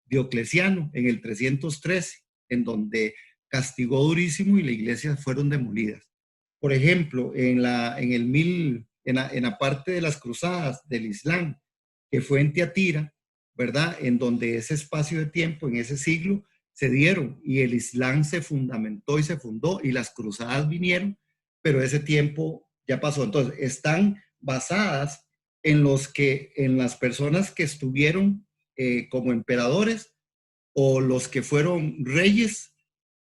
Diocleciano en el 313, en donde castigó durísimo y las iglesias fueron demolidas. Por ejemplo, en la parte de las cruzadas del Islam, que fue en Tiatira, ¿verdad? En donde ese espacio de tiempo, en ese siglo, se dieron y el Islam se fundamentó y se fundó y las cruzadas vinieron, pero ese tiempo ya pasó. Entonces, están basadas en las personas que estuvieron como emperadores o los que fueron reyes,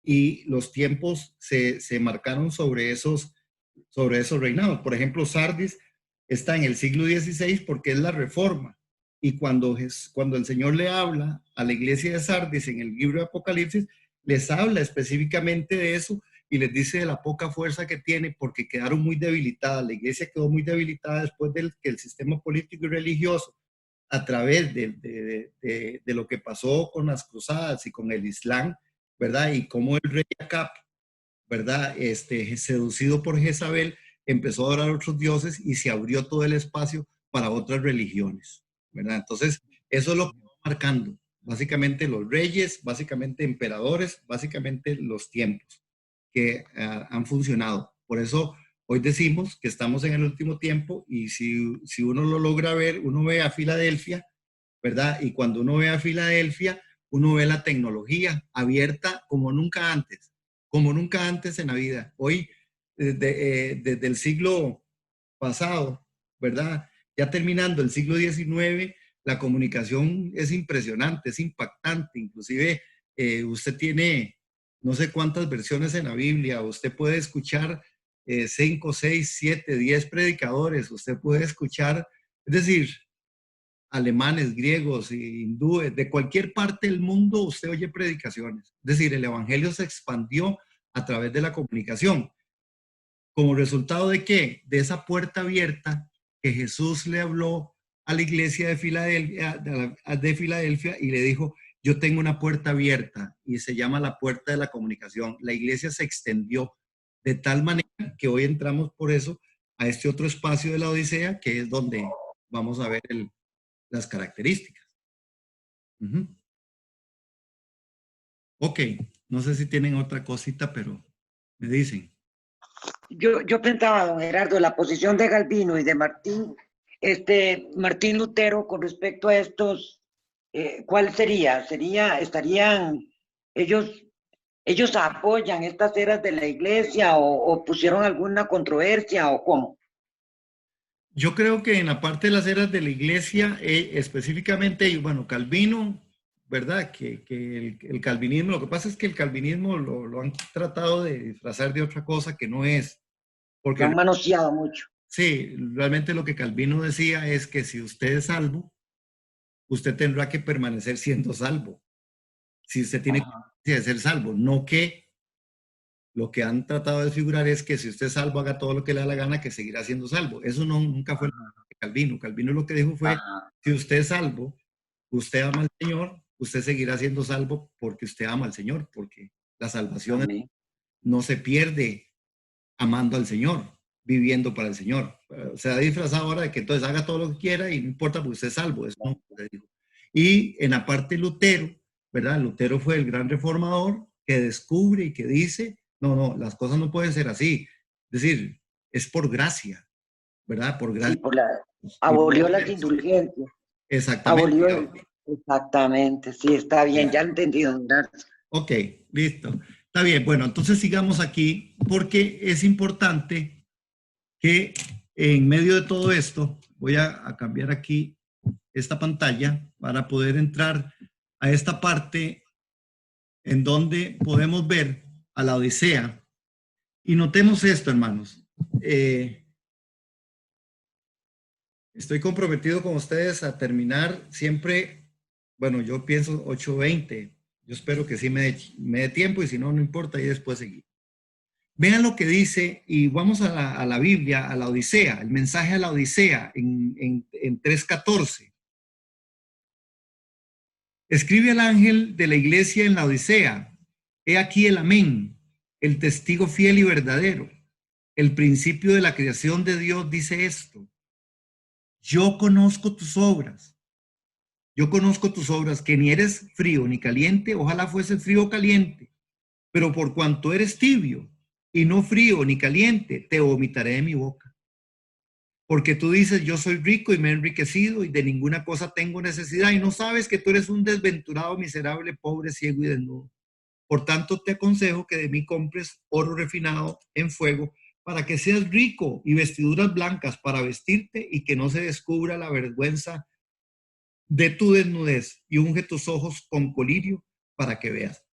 y los tiempos se marcaron sobre esos reinados. Por ejemplo, Sardis está en el siglo XVI porque es la reforma. Y cuando el Señor le habla a la iglesia de Sardis en el libro de Apocalipsis, les habla específicamente de eso y les dice de la poca fuerza que tiene porque quedaron muy debilitadas. La iglesia quedó muy debilitada después de que el sistema político y religioso, a través de lo que pasó con las cruzadas y con el Islam, ¿verdad? Y cómo el rey Acab, ¿verdad? Seducido por Jezabel, empezó a adorar a otros dioses y se abrió todo el espacio para otras religiones, ¿verdad? Entonces, eso es lo que va marcando. Básicamente los reyes, básicamente emperadores, básicamente los tiempos que han funcionado. Por eso hoy decimos que estamos en el último tiempo y si uno lo logra ver, uno ve a Filadelfia, ¿verdad? Y cuando uno ve a Filadelfia, uno ve la tecnología abierta como nunca antes en la vida. Hoy, desde el siglo pasado, ¿verdad? Ya terminando el siglo XIX, la comunicación es impresionante, es impactante. Inclusive usted tiene no sé cuántas versiones en la Biblia, usted puede escuchar 5, 6, 7, 10 predicadores, usted puede escuchar, es decir, alemanes, griegos, hindúes, de cualquier parte del mundo usted oye predicaciones. Es decir, el evangelio se expandió a través de la comunicación. ¿Como resultado de qué? De esa puerta abierta que Jesús le habló a la iglesia de Filadelfia y le dijo: yo tengo una puerta abierta y se llama la puerta de la comunicación. La iglesia se extendió de tal manera que hoy entramos por eso a este otro espacio de la Odisea, que es donde vamos a ver las características. Ujú. Ok, no sé si tienen otra cosita, pero me dicen. Yo pensaba, don Gerardo, la posición de Calvino y de Martín Lutero con respecto a estos, ¿cuál sería? ¿Estarían ellos apoyan estas eras de la iglesia o pusieron alguna controversia o cómo? Yo creo que en la parte de las eras de la iglesia, específicamente, y bueno, Calvino, ¿verdad? Que el calvinismo, lo que pasa es que el calvinismo lo han tratado de disfrazar de otra cosa que no es, Lo porque han manoseado mucho. sí, realmente lo que Calvino decía es que si usted es salvo, usted tendrá que permanecer siendo salvo, si usted tiene Ajá. que ser salvo, no que lo que han tratado de figurar es que si usted es salvo, haga todo lo que le da la gana, que seguirá siendo salvo. Eso no, nunca fue lo Ajá. de Calvino. Calvino lo que dijo fue, Ajá. si usted es salvo, usted ama al Señor, usted seguirá siendo salvo porque usted ama al Señor, porque la salvación Amén. no se pierde amando al Señor, viviendo para el Señor. Se ha disfrazado ahora de que entonces haga todo lo que quiera y no importa porque usted es salvo. Eso no se dijo. Y en la parte Lutero, ¿verdad? Lutero fue el gran reformador que descubre y que dice, no, no, las cosas no pueden ser así. Es decir, es por gracia, ¿verdad? Por Sí, gracia. Y no abolió por las méritos. indulgencias. Exactamente. Abolió, exactamente, sí, está bien, ya entendí, don Gerardo. Ok, listo. Está bien. Bueno, entonces sigamos aquí porque es importante que en medio de todo esto, voy a cambiar aquí esta pantalla para poder entrar a esta parte en donde podemos ver a la Odisea. Y notemos esto, hermanos. Estoy comprometido con ustedes a terminar siempre, bueno, yo pienso 8:20. Yo espero que sí me dé tiempo y si no, no importa, y después seguir. Vean lo que dice, y vamos a la Biblia, a la Odisea, el mensaje a la Odisea en 3:14. Escribe al ángel de la iglesia en la Odisea: he aquí el amén, el testigo fiel y verdadero. El principio de la creación de Dios dice esto: yo conozco tus obras. Yo conozco tus obras, que ni eres frío ni caliente, ojalá fuese frío o caliente, pero por cuanto eres tibio y no frío ni caliente, te vomitaré de mi boca. Porque tú dices, yo soy rico y me he enriquecido y de ninguna cosa tengo necesidad, y no sabes que tú eres un desventurado, miserable, pobre, ciego y desnudo. Por tanto, te aconsejo que de mí compres oro refinado en fuego, para que seas rico, y vestiduras blancas para vestirte, y que no se descubra la vergüenza de tu desnudez, y unge tus ojos con colirio para que veas.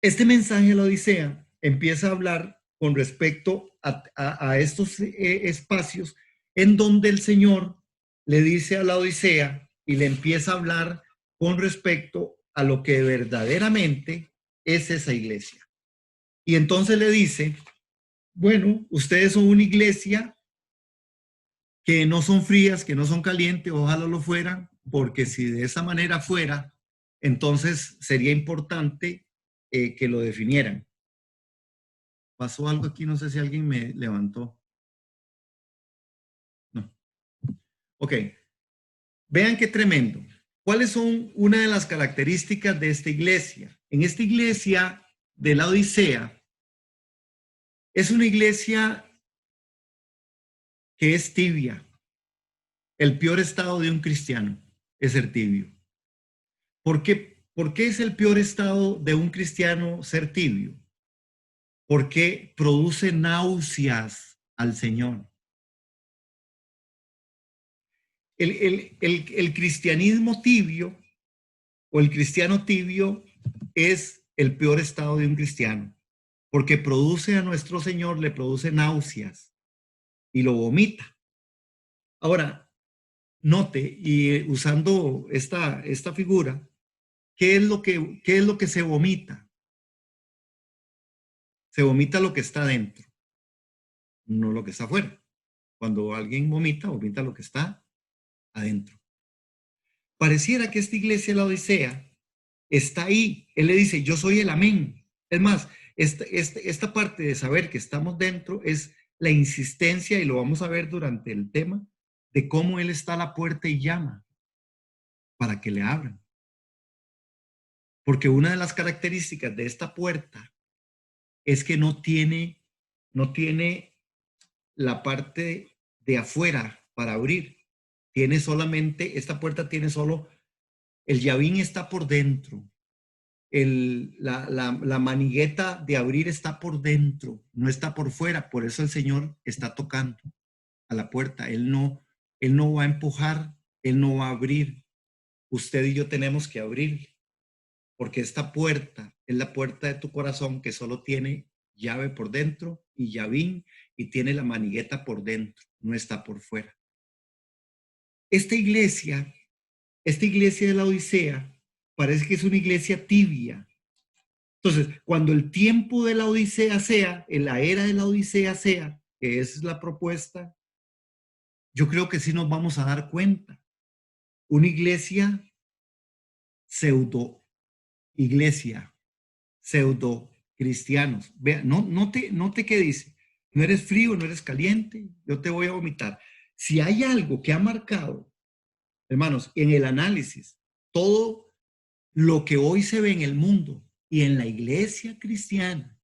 Este mensaje de la Odisea empieza a hablar con respecto a estos espacios en donde el Señor le dice a la Odisea y le empieza a hablar con respecto a lo que verdaderamente es esa iglesia. Y entonces le dice, bueno, ustedes son una iglesia que no son frías, que no son calientes, ojalá lo fueran, porque si de esa manera fuera, entonces sería importante que lo definieran. Pasó algo aquí, no sé si alguien me levantó. No. Ok, vean qué tremendo. ¿Cuáles son una de las características de esta iglesia? En esta iglesia de la Odisea, es una iglesia que es tibia. El peor estado de un cristiano es ser tibio. ¿Por qué es el peor estado de un cristiano ser tibio? Porque produce náuseas al Señor. El cristianismo tibio o el cristiano tibio es el peor estado de un cristiano, porque produce a nuestro Señor, le produce náuseas y lo vomita. Ahora, note, y usando esta figura, qué es lo que se vomita? Se vomita lo que está dentro, no lo que está afuera. Cuando alguien vomita, vomita lo que está adentro. Pareciera que esta iglesia de la Odisea está ahí. Él le dice, yo soy el amén. Es más, esta parte de saber que estamos dentro es la insistencia, y lo vamos a ver durante el tema, de cómo Él está a la puerta y llama. para que le abran. Porque una de las características de esta puerta es que no tiene la parte de afuera para abrir. Tiene solamente, esta puerta tiene solo, el llavín está por dentro. La manigueta de abrir está por dentro, no está por fuera. Por eso el Señor está tocando a la puerta. Él no va a empujar, Él no va a abrir. Usted y yo tenemos que abrir, porque esta puerta es la puerta de tu corazón que solo tiene llave por dentro y llavín, y tiene la manigueta por dentro, no está por fuera. Esta iglesia de la Odisea parece que es una iglesia tibia. Entonces, cuando el tiempo de la Odisea sea, en la era de la Odisea sea, que esa es la propuesta, yo creo que sí nos vamos a dar cuenta. Una iglesia pseudo cristianos. Vea, note qué dice. No eres frío, no eres caliente, yo te voy a vomitar. Si hay algo que ha marcado, hermanos, en el análisis, todo lo que hoy se ve en el mundo y en la iglesia cristiana,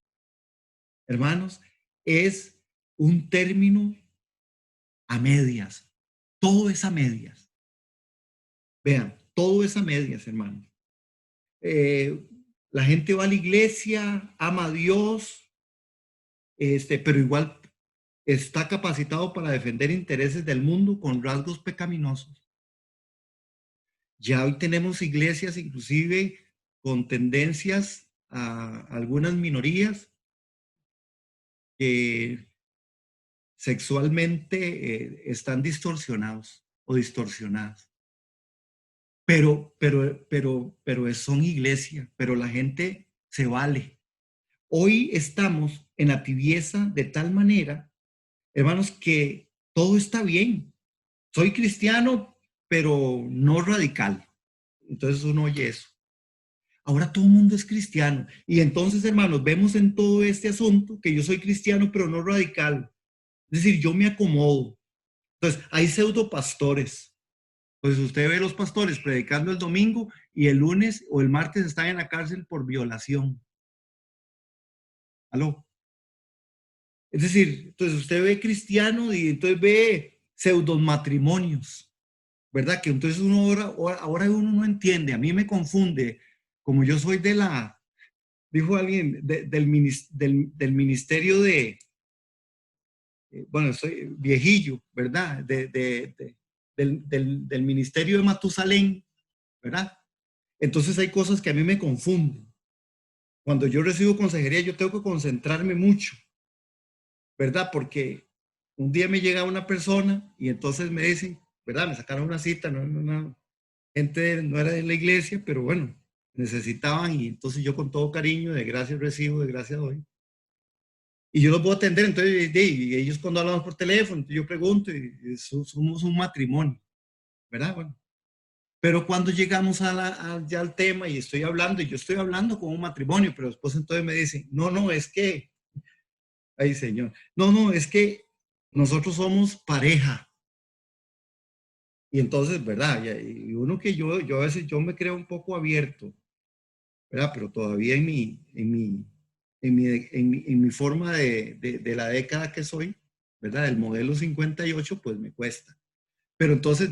hermanos, es un término a medias. Todo es a medias. Vean, todo es a medias, hermanos. La gente va a la iglesia, ama a Dios, pero igual está capacitado para defender intereses del mundo con rasgos pecaminosos. Ya hoy tenemos iglesias inclusive con tendencias a algunas minorías que sexualmente están distorsionados o distorsionadas. Pero son iglesia, pero la gente se vale. Hoy estamos en la tibieza de tal manera, hermanos, que todo está bien. Soy cristiano, pero no radical. Entonces uno oye eso. Ahora todo el mundo es cristiano. Y entonces, hermanos, vemos en todo este asunto que yo soy cristiano, pero no radical. Es decir, yo me acomodo. Entonces, hay pseudo pastores. Pues usted ve los pastores predicando el domingo y el lunes o el martes están en la cárcel por violación. ¿Aló? Es decir, entonces usted ve cristiano y entonces ve pseudo matrimonios, ¿verdad? Que entonces ahora uno no entiende, a mí me confunde, como yo soy dijo alguien, del ministerio bueno, soy viejillo, ¿verdad? Del ministerio de Matusalén, ¿verdad? Entonces hay cosas que a mí me confunden. Cuando yo recibo consejería, yo tengo que concentrarme mucho, ¿verdad? Porque un día me llega una persona y entonces me dice, ¿verdad? Me sacaron una cita, gente no era de la iglesia, pero bueno, necesitaban y entonces yo con todo cariño, de gracias recibo, de gracias doy. Y yo los puedo atender, entonces y ellos cuando hablamos por teléfono, yo pregunto y somos un matrimonio, ¿verdad? Bueno. Pero cuando llegamos ya al tema y estoy hablando, y yo estoy hablando con un matrimonio, pero después entonces me dicen, no, es que, ay Señor, no, es que nosotros somos pareja. Y entonces, ¿verdad? Y uno que yo a veces yo me creo un poco abierto, ¿verdad? Pero todavía en mi forma de la década que soy, ¿verdad? Del modelo 58, pues me cuesta. Pero entonces,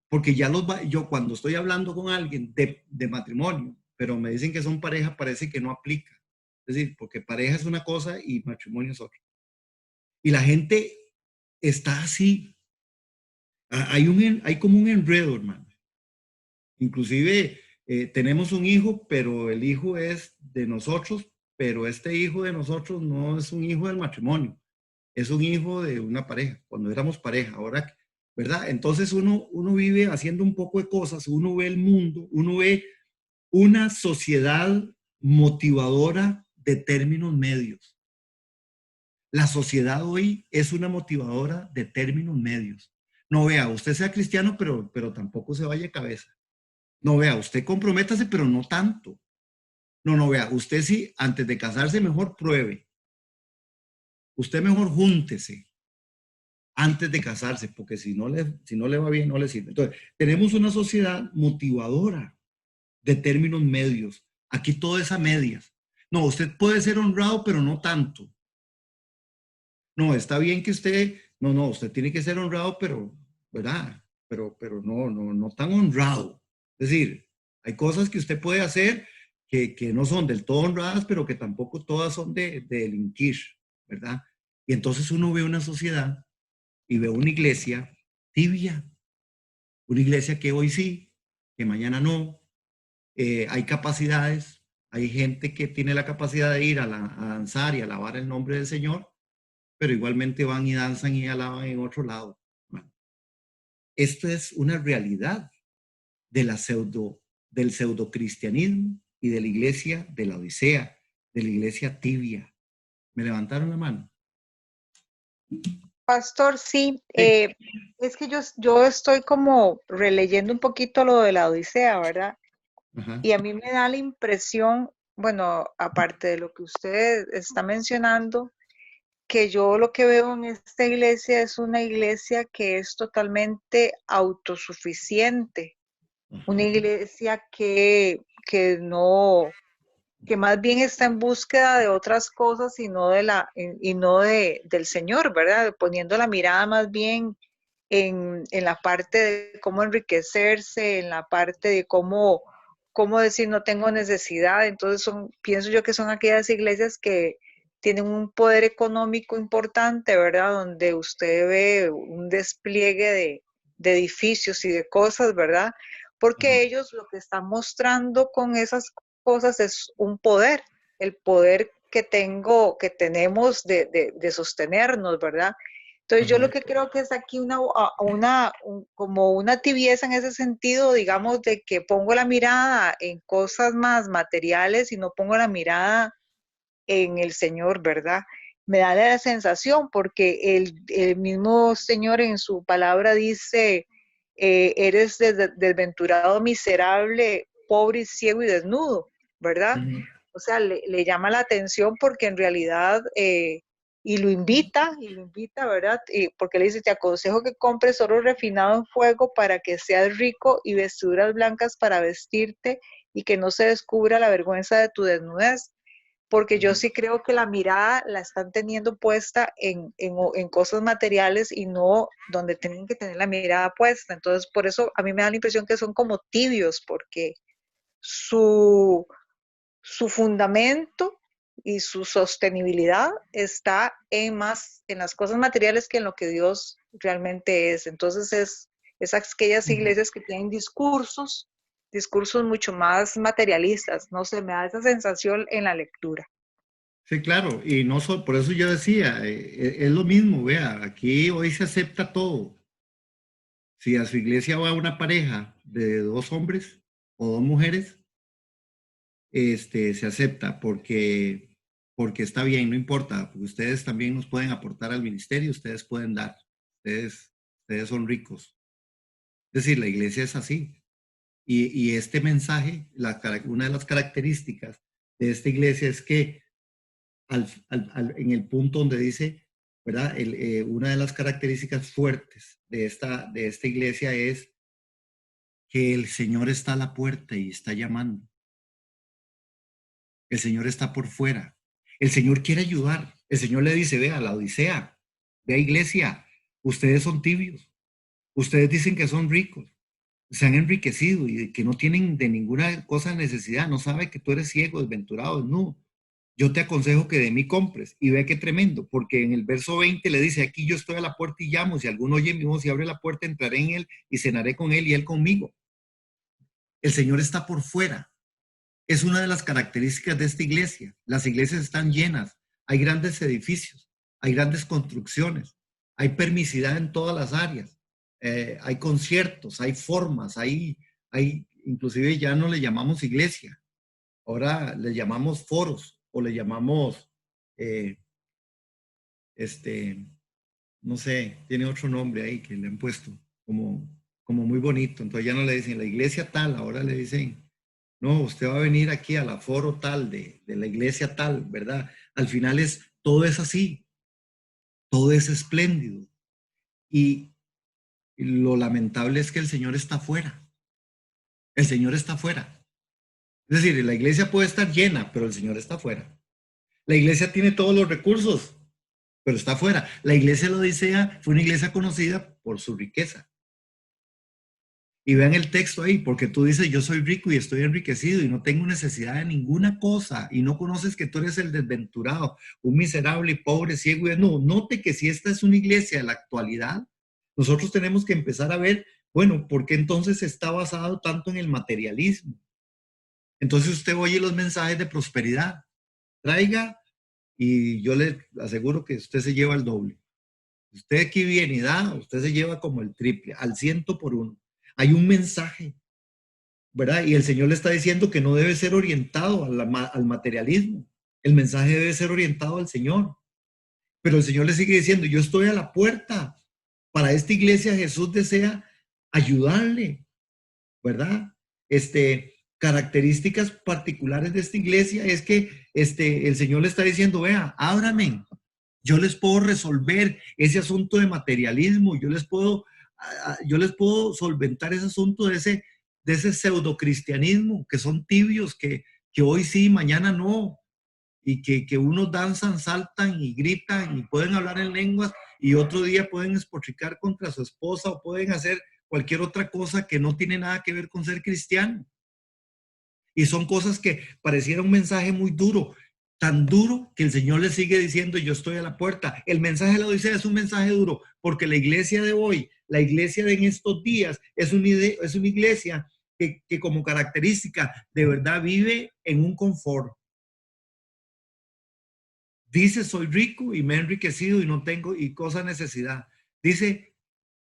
porque yo cuando estoy hablando con alguien de matrimonio, pero me dicen que son pareja, parece que no aplica. Es decir, porque pareja es una cosa y matrimonio es otra. Y la gente está así. Hay como un enredo, hermano. Inclusive tenemos un hijo, pero el hijo es de nosotros, pero este hijo de nosotros no es un hijo del matrimonio, es un hijo de una pareja, cuando éramos pareja, ahora, ¿verdad? Entonces uno vive haciendo un poco de cosas, uno ve el mundo, uno ve una sociedad motivadora de términos medios. La sociedad hoy es una motivadora de términos medios. No vea, usted sea cristiano, pero tampoco se vaya de cabeza. No vea, usted comprométase, pero no tanto. No vea, usted sí, antes de casarse, mejor pruebe. Usted mejor júntese. antes de casarse, porque si no le va bien, no le sirve. Entonces, tenemos una sociedad motivadora de términos medios. Aquí todo es a medias. No, usted puede ser honrado, pero no tanto. No, está bien que usted, no, usted tiene que ser honrado, pero, ¿verdad? Pero no tan honrado. Es decir, hay cosas que usted puede hacer que no son del todo honradas, pero que tampoco todas son de delinquir, ¿verdad? Y entonces uno ve una sociedad y ve una iglesia tibia, una iglesia que hoy sí, que mañana no. Hay capacidades, hay gente que tiene la capacidad de ir a danzar y alabar el nombre del Señor, pero igualmente van y danzan y alaban en otro lado. Bueno, esto es una realidad de del pseudocristianismo y de la iglesia de la Odisea, de la iglesia tibia. ¿Me levantaron la mano? Pastor, sí, Sí. es que yo estoy como releyendo un poquito lo de la Odisea, ¿verdad? Ajá. Y a mí me da la impresión, bueno, aparte de lo que usted está mencionando, que yo lo que veo en esta iglesia es una iglesia que es totalmente autosuficiente, una Ajá. iglesia que más bien está en búsqueda de otras cosas y no del Señor, ¿verdad? Poniendo la mirada más bien en la parte de cómo enriquecerse, en la parte de cómo decir no tengo necesidad. Entonces pienso yo que son aquellas iglesias que tienen un poder económico importante, ¿verdad? Donde usted ve un despliegue de edificios y de cosas, ¿verdad? Ajá. Porque ellos lo que están mostrando con esas cosas es un poder, el poder que tenemos de sostenernos, ¿verdad? Entonces yo lo Ajá. que creo que es aquí como una tibieza en ese sentido, digamos, de que pongo la mirada en cosas más materiales y no pongo la mirada en el Señor, ¿verdad? Me da la sensación porque el mismo Señor en su palabra dice, eres desventurado, miserable, pobre, ciego y desnudo, ¿verdad? Ujú. O sea, le llama la atención porque en realidad, y lo invita, ¿verdad? Porque le dice, te aconsejo que compres oro refinado en fuego para que seas rico y vestiduras blancas para vestirte y que no se descubra la vergüenza de tu desnudez, porque yo sí creo que la mirada la están teniendo puesta en cosas materiales y no donde tienen que tener la mirada puesta. Entonces, por eso a mí me da la impresión que son como tibios, porque su, su fundamento y su sostenibilidad está en las cosas materiales que en lo que Dios realmente es. Entonces, es aquellas iglesias que tienen discursos mucho más materialistas. No sé, me da esa sensación en la lectura. Sí, claro, y no por eso yo decía, es lo mismo, vea, aquí hoy se acepta todo. Si a su iglesia va una pareja de dos hombres o dos mujeres, se acepta porque está bien, no importa, porque ustedes también nos pueden aportar al ministerio, ustedes pueden dar, ustedes son ricos. Es decir, la iglesia es así. Y este mensaje, una de las características de esta iglesia es que en el punto donde dice, ¿verdad? Una de las características fuertes de esta iglesia es que el Señor está a la puerta y está llamando. El Señor está por fuera. El Señor quiere ayudar. El Señor le dice, vea, la Odisea, vea iglesia, ustedes son tibios. Ustedes dicen que son ricos, se han enriquecido y que no tienen de ninguna cosa necesidad. No sabe que tú eres ciego, desventurado, desnudo. Yo te aconsejo que de mí compres. Y ve qué tremendo, porque en el verso 20 le dice, aquí yo estoy a la puerta y llamo. Si alguno oye mi voz y abre la puerta, entraré en él y cenaré con él y él conmigo. El Señor está por fuera. Es una de las características de esta iglesia. Las iglesias están llenas, hay grandes edificios, hay grandes construcciones, hay permisidad en todas las áreas, hay conciertos, hay formas, inclusive ya no le llamamos iglesia, ahora le llamamos foros o le llamamos, eh, este, no sé, tiene otro nombre ahí que le han puesto como muy bonito. Entonces ya no le dicen la iglesia tal, ahora le dicen, no, usted va a venir aquí al aforo tal de la iglesia tal, ¿verdad? Al final todo es así, todo es espléndido. y lo lamentable es que el Señor está afuera. El Señor está afuera. Es decir, la iglesia puede estar llena, pero el Señor está afuera. La iglesia tiene todos los recursos, pero está afuera. La iglesia de la Odisea fue una iglesia conocida por su riqueza. Y vean el texto ahí, porque tú dices, yo soy rico y estoy enriquecido y no tengo necesidad de ninguna cosa y no conoces que tú eres el desventurado, un miserable y pobre, ciego. No, note que si esta es una iglesia de la actualidad, nosotros tenemos que empezar a ver, bueno, ¿por qué entonces está basado tanto en el materialismo? Entonces usted oye los mensajes de prosperidad, traiga y yo le aseguro que usted se lleva el doble. Usted aquí viene y da, usted se lleva como el triple, al 100 por 1. Hay un mensaje, ¿verdad? Y el Señor le está diciendo que no debe ser orientado al materialismo. El mensaje debe ser orientado al Señor. Pero el Señor le sigue diciendo, yo estoy a la puerta. Para esta iglesia Jesús desea ayudarle, ¿verdad? Características particulares de esta iglesia es que el Señor le está diciendo, vea, ábrame. Yo les puedo resolver ese asunto de materialismo. Yo les puedo solventar ese asunto de ese pseudocristianismo, que son tibios, que hoy sí, mañana no, y que unos danzan, saltan y gritan y pueden hablar en lenguas y otro día pueden espotricar contra su esposa o pueden hacer cualquier otra cosa que no tiene nada que ver con ser cristiano. Y son cosas que pareciera un mensaje muy duro, tan duro que el Señor le sigue diciendo, yo estoy a la puerta. El mensaje de la Odisea es un mensaje duro, porque la iglesia de hoy, la iglesia de en estos días, es una iglesia que como característica de verdad vive en un confort. Dice, soy rico y me he enriquecido y no tengo y cosa necesidad. Dice,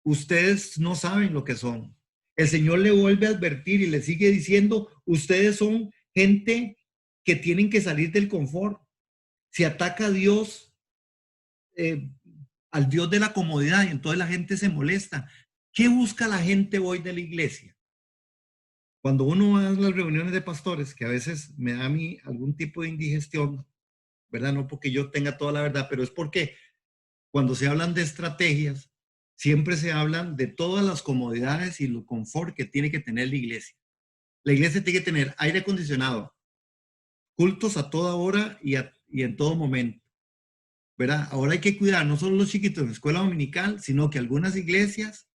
ustedes no saben lo que son. El Señor le vuelve a advertir y le sigue diciendo, ustedes son gente que tienen que salir del confort. Se ataca a Dios, al Dios de la comodidad, y entonces la gente se molesta. ¿Qué busca la gente hoy de la iglesia? Cuando uno va a las reuniones de pastores, que a veces me da a mí algún tipo de indigestión, ¿verdad? No porque yo tenga toda la verdad, pero es porque cuando se hablan de estrategias, siempre se hablan de todas las comodidades y el confort que tiene que tener la iglesia. La iglesia tiene que tener aire acondicionado, cultos a toda hora y en todo momento, ¿verdad? Ahora hay que cuidar no solo los chiquitos en la escuela dominical, sino que algunas iglesias,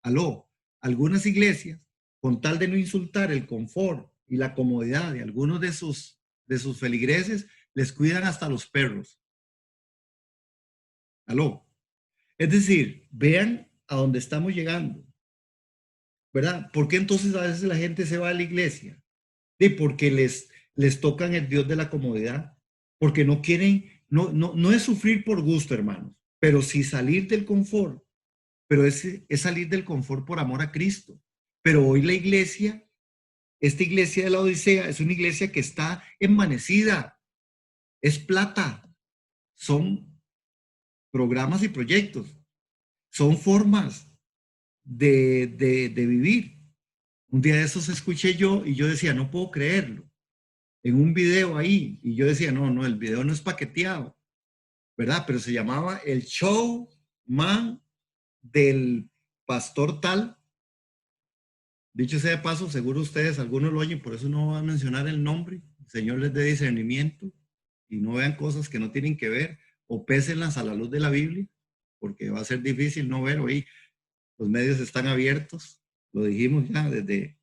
algunas iglesias, con tal de no insultar el confort y la comodidad de algunos de sus feligreses, les cuidan hasta los perros. Es decir, vean a dónde estamos llegando, ¿verdad? ¿Por qué entonces a veces la gente se va a la iglesia? Porque les tocan el Dios de la comodidad, porque no quieren, no es sufrir por gusto, hermanos, pero sí salir del confort, pero es salir del confort por amor a Cristo. Pero hoy la iglesia, esta iglesia de la Odisea, es una iglesia que está envanecida, es plata, son programas y proyectos, son formas de vivir. Un día de esos escuché yo y yo decía, no puedo creerlo. En un video ahí, y yo decía, no, el video no es paqueteado, ¿verdad? Pero se llamaba El Showman del Pastor Tal. Dicho sea de paso, seguro ustedes, algunos lo oyen, por eso no voy a mencionar el nombre. El Señor les dé discernimiento y no vean cosas que no tienen que ver o pésenlas a la luz de la Biblia, porque va a ser difícil no ver hoy. Los medios están abiertos, lo dijimos ya desde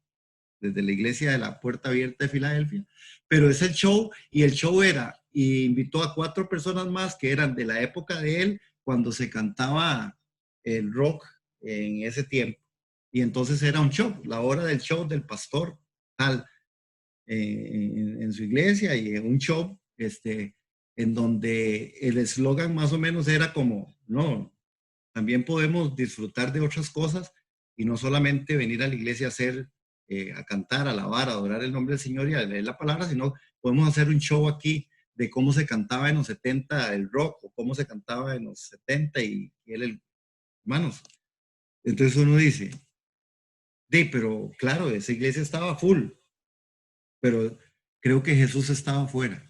la iglesia de la Puerta Abierta de Filadelfia, pero es el show, y el show era, y invitó a 4 personas más que eran de la época de él, cuando se cantaba el rock en ese tiempo, y entonces era un show, la hora del show del pastor tal, en su iglesia, y un show, en donde el eslogan más o menos era como, no, también podemos disfrutar de otras cosas y no solamente venir a la iglesia a hacer, a cantar, a alabar, a adorar el nombre del Señor y a leer la palabra, sino podemos hacer un show aquí de cómo se cantaba en los 70 el rock o cómo se cantaba en los 70 y hermanos. Entonces uno dice, pero claro, esa iglesia estaba full, pero creo que Jesús estaba afuera.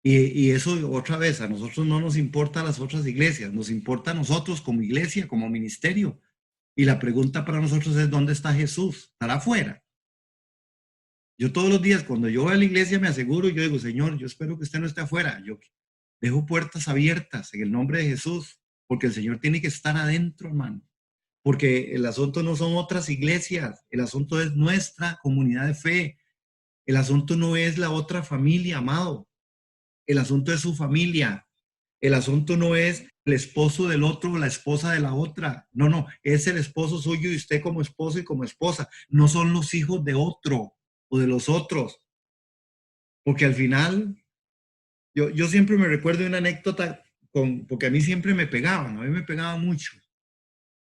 Y eso otra vez, a nosotros no nos importa las otras iglesias, nos importa a nosotros como iglesia, como ministerio. Y la pregunta para nosotros es, ¿dónde está Jesús? ¿Estará afuera? Yo todos los días, cuando yo voy a la iglesia, me aseguro, yo digo, Señor, yo espero que usted no esté afuera. Yo dejo puertas abiertas en el nombre de Jesús, porque el Señor tiene que estar adentro, hermano. Porque el asunto no son otras iglesias, el asunto es nuestra comunidad de fe. El asunto no es la otra familia, amado. El asunto es su familia. El asunto no es el esposo del otro o la esposa de la otra. No, no, es el esposo suyo y usted como esposo y como esposa. No son los hijos de otro o de los otros. Porque al final, yo siempre me recuerdo de una anécdota, porque a mí siempre me pegaban, a mí me pegaban mucho,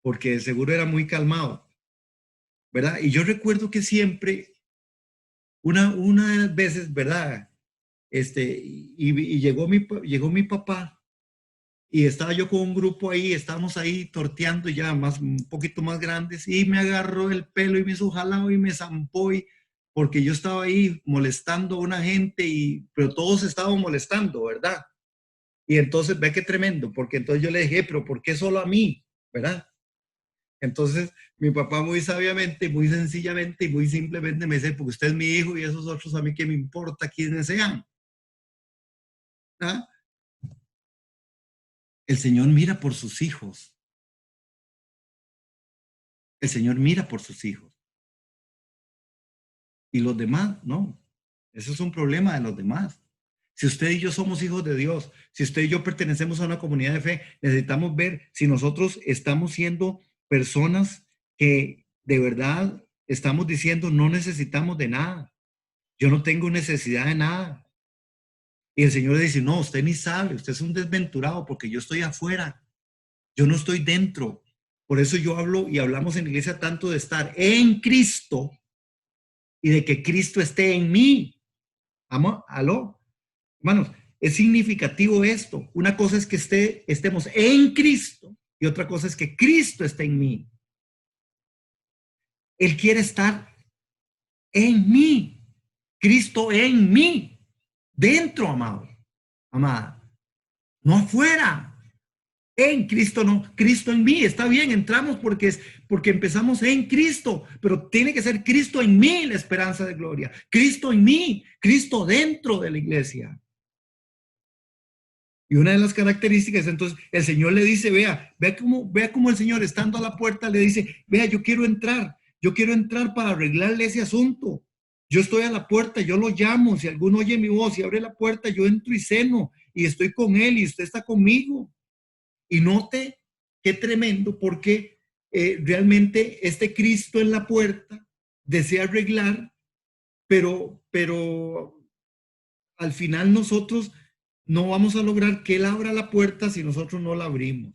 porque seguro era muy calmado, ¿verdad? Y yo recuerdo que siempre, una de las veces, ¿verdad? Y llegó mi papá. Y estaba yo con un grupo ahí, estábamos ahí torteando ya un poquito más grandes, y me agarró el pelo y me hizo jalado y me zampó, porque yo estaba ahí molestando a una gente, pero todos estaban molestando, ¿verdad? Y entonces, ve qué tremendo, porque entonces yo le dije, pero ¿por qué solo a mí? ¿Verdad? Entonces, mi papá muy sabiamente, muy sencillamente y muy simplemente me dice, porque usted es mi hijo y esos otros a mí qué me importa quiénes sean. ¿Ah? El Señor mira por sus hijos. El Señor mira por sus hijos. Y los demás, no. Eso es un problema de los demás. Si usted y yo somos hijos de Dios, si usted y yo pertenecemos a una comunidad de fe, necesitamos ver si nosotros estamos siendo personas que de verdad estamos diciendo no necesitamos de nada. Yo no tengo necesidad de nada. Y el Señor le dice, no, usted ni sabe, usted es un desventurado porque yo estoy afuera, yo no estoy dentro. Por eso yo hablo y hablamos en la iglesia tanto de estar en Cristo y de que Cristo esté en mí. ¿Aló? Hermanos, es significativo esto. Una cosa es que estemos en Cristo y otra cosa es que Cristo esté en mí. Él quiere estar en mí. Cristo en mí. Dentro, amado. Amada. No afuera. En Cristo no. Cristo en mí. Está bien, entramos porque empezamos en Cristo, pero tiene que ser Cristo en mí la esperanza de gloria. Cristo en mí. Cristo dentro de la iglesia. Y una de las características, entonces, el Señor le dice, vea cómo el Señor estando a la puerta le dice, vea, yo quiero entrar para arreglarle ese asunto. Yo estoy a la puerta, yo lo llamo, si alguno oye mi voz y abre la puerta, yo entro y ceno y estoy con él y usted está conmigo. Y note qué tremendo, porque realmente este Cristo en la puerta desea arreglar, pero al final nosotros no vamos a lograr que Él abra la puerta si nosotros no la abrimos.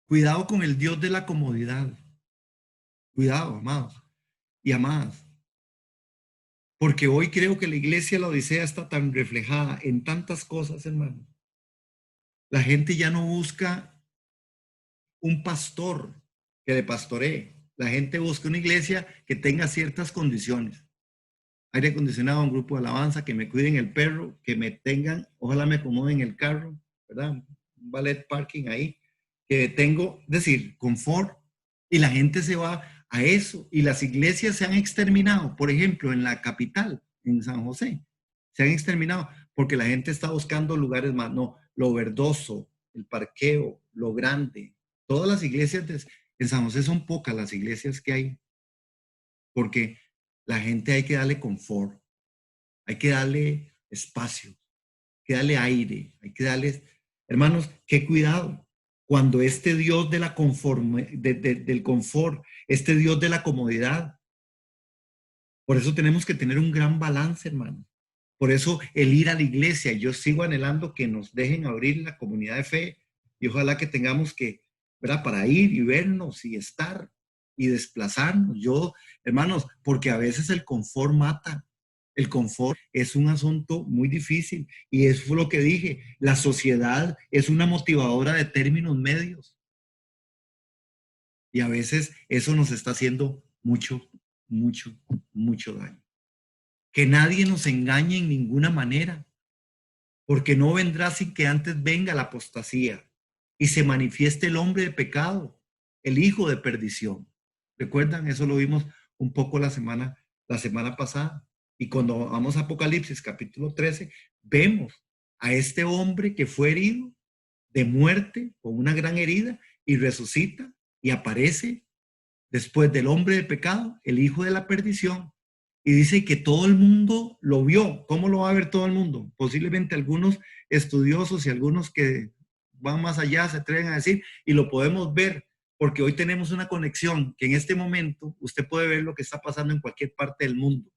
Cuidado con el Dios de la comodidad. Cuidado, amados y amadas. Porque hoy creo que la iglesia de la Odisea está tan reflejada en tantas cosas, hermano. La gente ya no busca un pastor que le pastoree. La gente busca una iglesia que tenga ciertas condiciones. Aire acondicionado, un grupo de alabanza, que me cuiden el perro, que me tengan, ojalá me acomoden el carro, ¿verdad? Un ballet parking ahí, que tengo, es decir, confort, y la gente se va a eso, y las iglesias se han exterminado, por ejemplo, en la capital, en San José, se han exterminado porque la gente está buscando lugares más, no, lo verdoso, el parqueo, lo grande. Todas las iglesias en San José son pocas las iglesias que hay, porque la gente hay que darle confort, hay que darle espacio, hay que darle aire, hay que darle, hermanos, qué cuidado cuando este Dios de la del confort, este Dios de la comodidad. Por eso tenemos que tener un gran balance, hermano. Por eso el ir a la iglesia, yo sigo anhelando que nos dejen abrir la comunidad de fe y ojalá que tengamos que, ¿verdad? Para ir y vernos y estar y desplazarnos. Yo, hermanos, porque a veces el confort mata. El confort es un asunto muy difícil y eso fue lo que dije. La sociedad es una motivadora de términos medios y a veces eso nos está haciendo mucho, mucho, mucho daño. que nadie nos engañe en ninguna manera, porque no vendrá sin que antes venga la apostasía y se manifieste el hombre de pecado, el hijo de perdición. ¿Recuerdan? Eso lo vimos un poco la semana pasada. Y cuando vamos a Apocalipsis capítulo 13, vemos a este hombre que fue herido de muerte con una gran herida y resucita y aparece después del hombre de pecado, el hijo de la perdición. Y dice que todo el mundo lo vio. ¿Cómo lo va a ver todo el mundo? Posiblemente algunos estudiosos y algunos que van más allá se atreven a decir, y lo podemos ver, porque hoy tenemos una conexión que en este momento usted puede ver lo que está pasando en cualquier parte del mundo.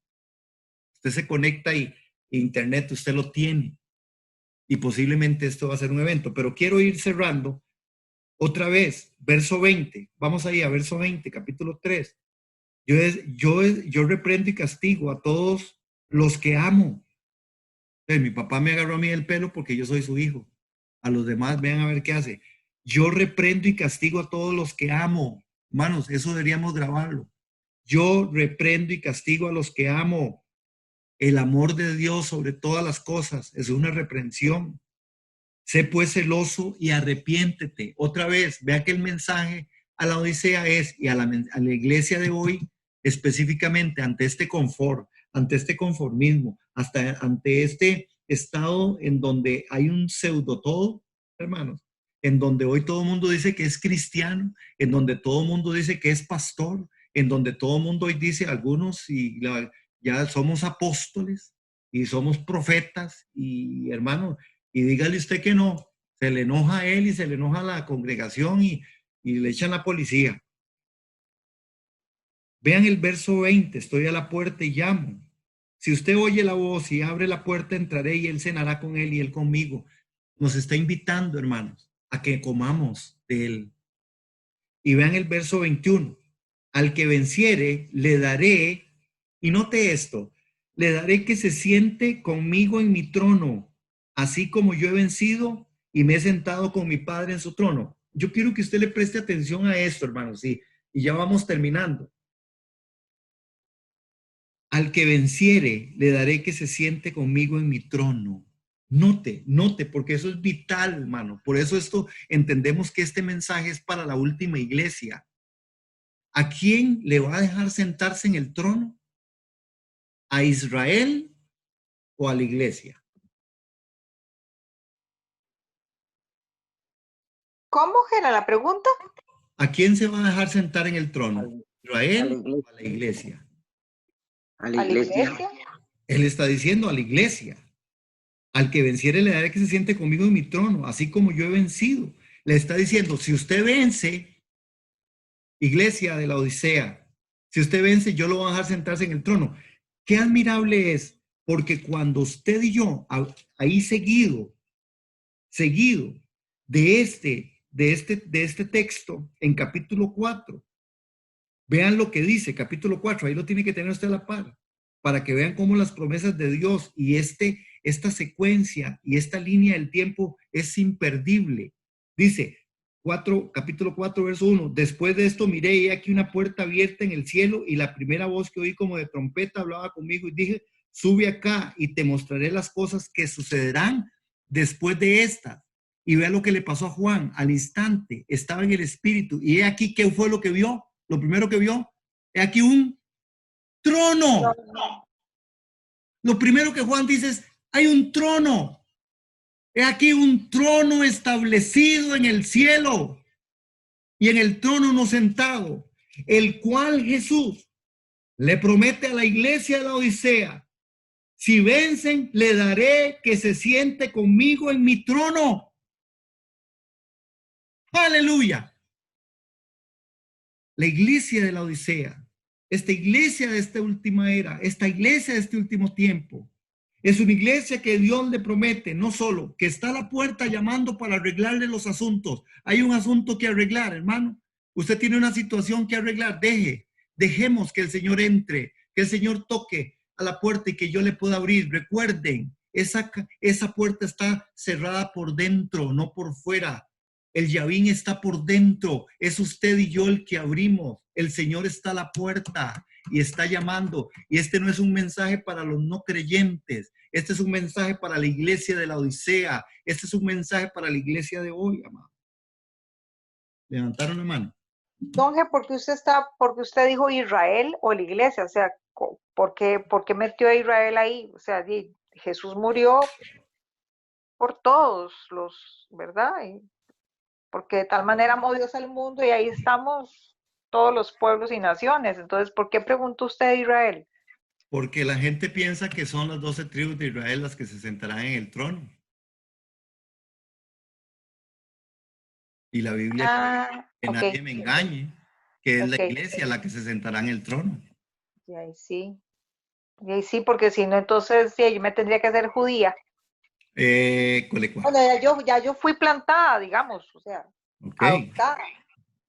Usted se conecta y internet usted lo tiene. Y posiblemente esto va a ser un evento. Pero quiero ir cerrando otra vez. Verso 20. Vamos ahí a verso 20, capítulo 3. Yo reprendo y castigo a todos los que amo. Mi papá me agarró a mí el pelo porque yo soy su hijo. A los demás, vean a ver qué hace. Yo reprendo y castigo a todos los que amo. Hermanos, eso deberíamos grabarlo. Yo reprendo y castigo a los que amo. El amor de Dios sobre todas las cosas es una reprensión. Sé pues celoso y arrepiéntete. Otra vez, vea que el mensaje a la Odisea es, y a la iglesia de hoy, específicamente ante este confort, ante este conformismo, ante este estado en donde hay un pseudo todo, hermanos, en donde hoy todo el mundo dice que es cristiano, en donde todo el mundo dice que es pastor, en donde todo el mundo hoy dice algunos ya somos apóstoles y somos profetas y hermanos, y dígale usted que no, se le enoja a él y se le enoja a la congregación y le echan la policía. Vean el verso 20, estoy a la puerta y llamo. Si usted oye la voz y abre la puerta, entraré y él cenará con él y él conmigo. Nos está invitando, hermanos, a que comamos de él. Y vean el verso 21. Al que venciere, le daré, y note esto, le daré que se siente conmigo en mi trono, así como yo he vencido y me he sentado con mi Padre en su trono. Yo quiero que usted le preste atención a esto, hermanos, y ya vamos terminando. Al que venciere, le daré que se siente conmigo en mi trono. Note, porque eso es vital, hermano. Por eso entendemos que este mensaje es para la última iglesia. ¿A quién le va a dejar sentarse en el trono? ¿A Israel o a la iglesia? ¿Cómo era la pregunta? ¿A quién se va a dejar sentar en el trono? ¿Israel o a la iglesia? A la iglesia. Él está diciendo a la iglesia. Al que venciere le daré que se siente conmigo en mi trono, así como yo he vencido. Le está diciendo, si usted vence, iglesia de la Odisea, si usted vence, yo lo voy a dejar sentarse en el trono. Qué admirable es, porque cuando usted y yo, ahí seguido de este texto, en capítulo 4, vean lo que dice, capítulo 4, ahí lo tiene que tener usted a la par, para que vean cómo las promesas de Dios y esta secuencia y esta línea del tiempo es imperdible. Dice, capítulo 4, verso 1, después de esto miré y aquí una puerta abierta en el cielo y la primera voz que oí como de trompeta hablaba conmigo y dije, sube acá y te mostraré las cosas que sucederán después de estas. Y vea lo que le pasó a Juan, al instante estaba en el espíritu y he aquí, ¿qué fue lo que vio? Lo primero que vio, he aquí un trono. Lo primero que Juan dice es, hay un trono. He aquí un trono establecido en el cielo y en el trono uno sentado, el cual Jesús le promete a la iglesia de la Odisea, si vencen, le daré que se siente conmigo en mi trono. Aleluya. La iglesia de la Odisea, esta iglesia de esta última era, esta iglesia de este último tiempo, es una iglesia que Dios le promete, no solo que está a la puerta llamando para arreglarle los asuntos. Hay un asunto que arreglar, hermano. Usted tiene una situación que arreglar. Dejemos que el Señor entre, que el Señor toque a la puerta y que yo le pueda abrir. Recuerden, esa puerta está cerrada por dentro, no por fuera. El llavín está por dentro. Es usted y yo el que abrimos. El Señor está a la puerta. y está llamando. Y este no es un mensaje para los no creyentes. Este es un mensaje para la iglesia de la Odisea. Este es un mensaje para la iglesia de hoy, amado. Levantaron la mano. Donge, porque usted dijo Israel o la iglesia? O sea, ¿por qué metió a Israel ahí? O sea, Jesús murió por todos los, ¿verdad? Porque de tal manera amó Dios al mundo y ahí estamos todos los pueblos y naciones. Entonces, ¿por qué preguntó usted de Israel? Porque la gente piensa que son las 12 tribus de Israel las que se sentarán en el trono. Y la Biblia que ok. nadie me engañe, que es la Ok. iglesia la que se sentará en el trono. Y ahí sí. Y ahí sí, porque si no, entonces sí, yo me tendría que hacer judía. Colecua. Bueno, ya yo fui plantada, digamos, o sea, Ok, adoptada.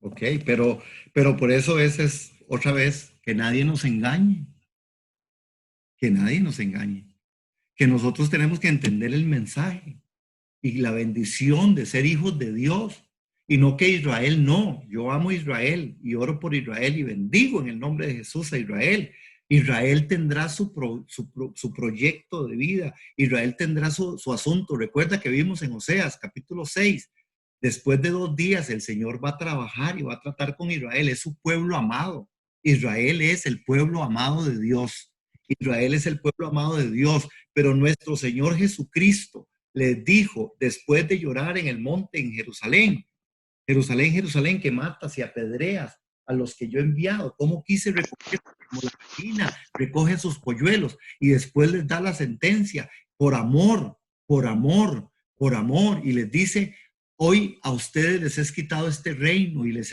ok, pero por eso esa es otra vez, que nadie nos engañe. Que nadie nos engañe. Que nosotros tenemos que entender el mensaje y la bendición de ser hijos de Dios. Y no que Israel no. Yo amo a Israel y oro por Israel y bendigo en el nombre de Jesús a Israel. Israel tendrá su proyecto de vida. Israel tendrá su asunto. Recuerda que vimos en Oseas capítulo 6. Después de 2 días el Señor va a trabajar y va a tratar con Israel. Es su pueblo amado. Israel es el pueblo amado de Dios. Israel es el pueblo amado de Dios. Pero nuestro Señor Jesucristo les dijo, después de llorar en el monte en Jerusalén, Jerusalén, Jerusalén, que matas y apedreas a los que yo he enviado, cómo quise recoger como la gallina recoge sus polluelos, y después les da la sentencia por amor, por amor, por amor, y les dice, hoy a ustedes les es quitado este reino y les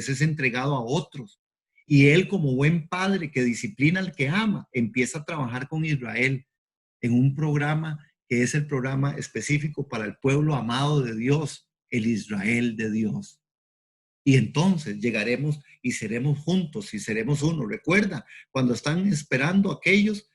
es entregado a otros. Y él, como buen padre que disciplina al que ama, empieza a trabajar con Israel en un programa que es el programa específico para el pueblo amado de Dios, el Israel de Dios. Y entonces llegaremos y seremos juntos y seremos uno. Recuerda, cuando están esperando aquellos,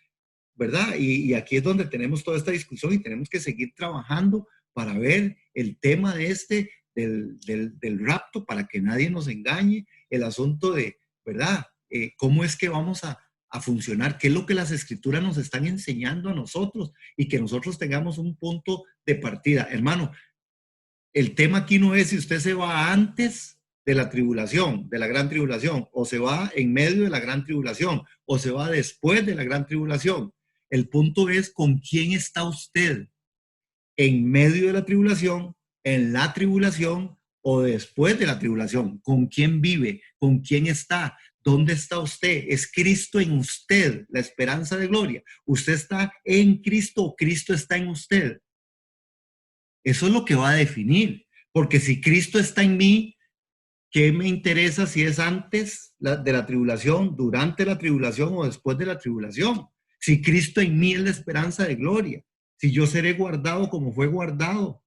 ¿verdad? Y aquí es donde tenemos toda esta discusión y tenemos que seguir trabajando para ver el tema de del rapto, para que nadie nos engañe, el asunto de, ¿verdad? ¿Cómo es que vamos a funcionar? ¿Qué es lo que las escrituras nos están enseñando a nosotros? Y que nosotros tengamos un punto de partida. Hermano, el tema aquí no es si usted se va antes de la tribulación, de la gran tribulación, o se va en medio de la gran tribulación, o se va después de la gran tribulación. El punto es con quién está usted en medio de la tribulación, en la tribulación o después de la tribulación. ¿Con quién vive? ¿Con quién está? ¿Dónde está usted? ¿Es Cristo en usted, la esperanza de gloria? ¿Usted está en Cristo o Cristo está en usted? Eso es lo que va a definir, porque si Cristo está en mí, ¿qué me interesa si es antes de la tribulación, durante la tribulación o después de la tribulación? Si Cristo en mí es la esperanza de gloria, si yo seré guardado como fue guardado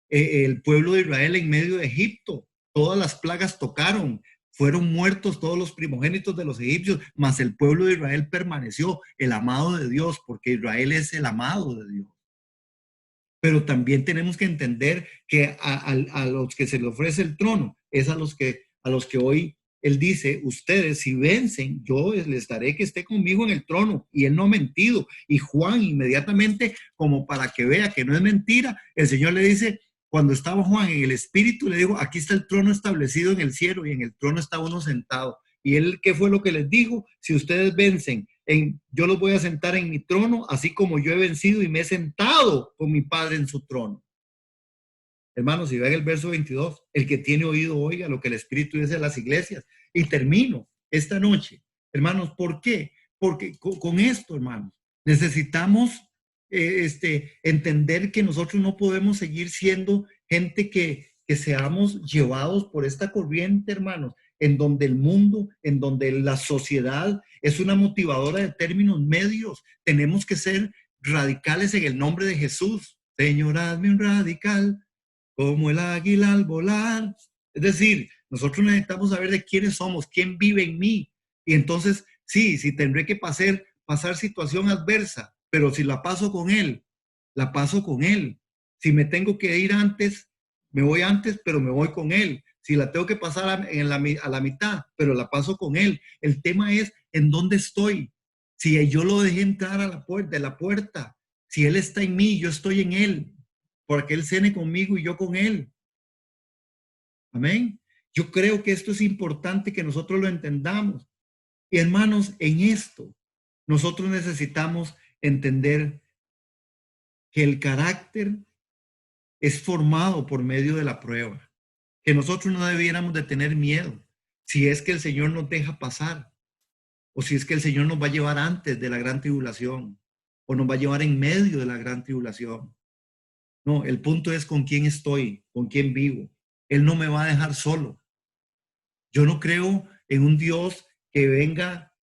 el pueblo de Israel en medio de Egipto, todas las plagas tocaron, fueron muertos todos los primogénitos de los egipcios, mas el pueblo de Israel permaneció, el amado de Dios, porque Israel es el amado de Dios. Pero también tenemos que entender que a los que se les ofrece el trono es a los que hoy él dice, ustedes si vencen, yo les daré que esté conmigo en el trono. Y él no ha mentido. Y Juan inmediatamente, como para que vea que no es mentira, el Señor le dice, cuando estaba Juan en el Espíritu, le dijo, aquí está el trono establecido en el cielo y en el trono está uno sentado. Y él, ¿qué fue lo que les dijo? Si ustedes vencen, yo los voy a sentar en mi trono, así como yo he vencido y me he sentado con mi Padre en su trono. Hermanos, si ven el verso 22, el que tiene oído oiga lo que el Espíritu dice a las iglesias. Y termino esta noche. Hermanos, ¿por qué? Porque con esto, hermanos, necesitamos entender que nosotros no podemos seguir siendo gente que seamos llevados por esta corriente, hermanos, en donde el mundo, en donde la sociedad es una motivadora de términos medios. Tenemos que ser radicales en el nombre de Jesús. Señor, hazme un radical como el águila al volar. Es decir, nosotros necesitamos saber de quiénes somos, quién vive en mí. Y entonces, sí, tendré que pasar situación adversa, pero si la paso con Él, la paso con Él. Si me tengo que ir antes, me voy antes, pero me voy con Él. Si la tengo que pasar a la mitad, pero la paso con Él. El tema es en dónde estoy. Si yo lo dejé entrar a la puerta, si Él está en mí, yo estoy en Él, porque Él cene conmigo y yo con Él. Amén. Yo creo que esto es importante que nosotros lo entendamos. Y hermanos, en esto, nosotros necesitamos entender que el carácter es formado por medio de la prueba, que nosotros no debiéramos de tener miedo si es que el Señor nos deja pasar, o si es que el Señor nos va a llevar antes de la gran tribulación, o nos va a llevar en medio de la gran tribulación. No, el punto es con quién estoy, con quién vivo. Él no me va a dejar solo. Yo no creo en un Dios que venga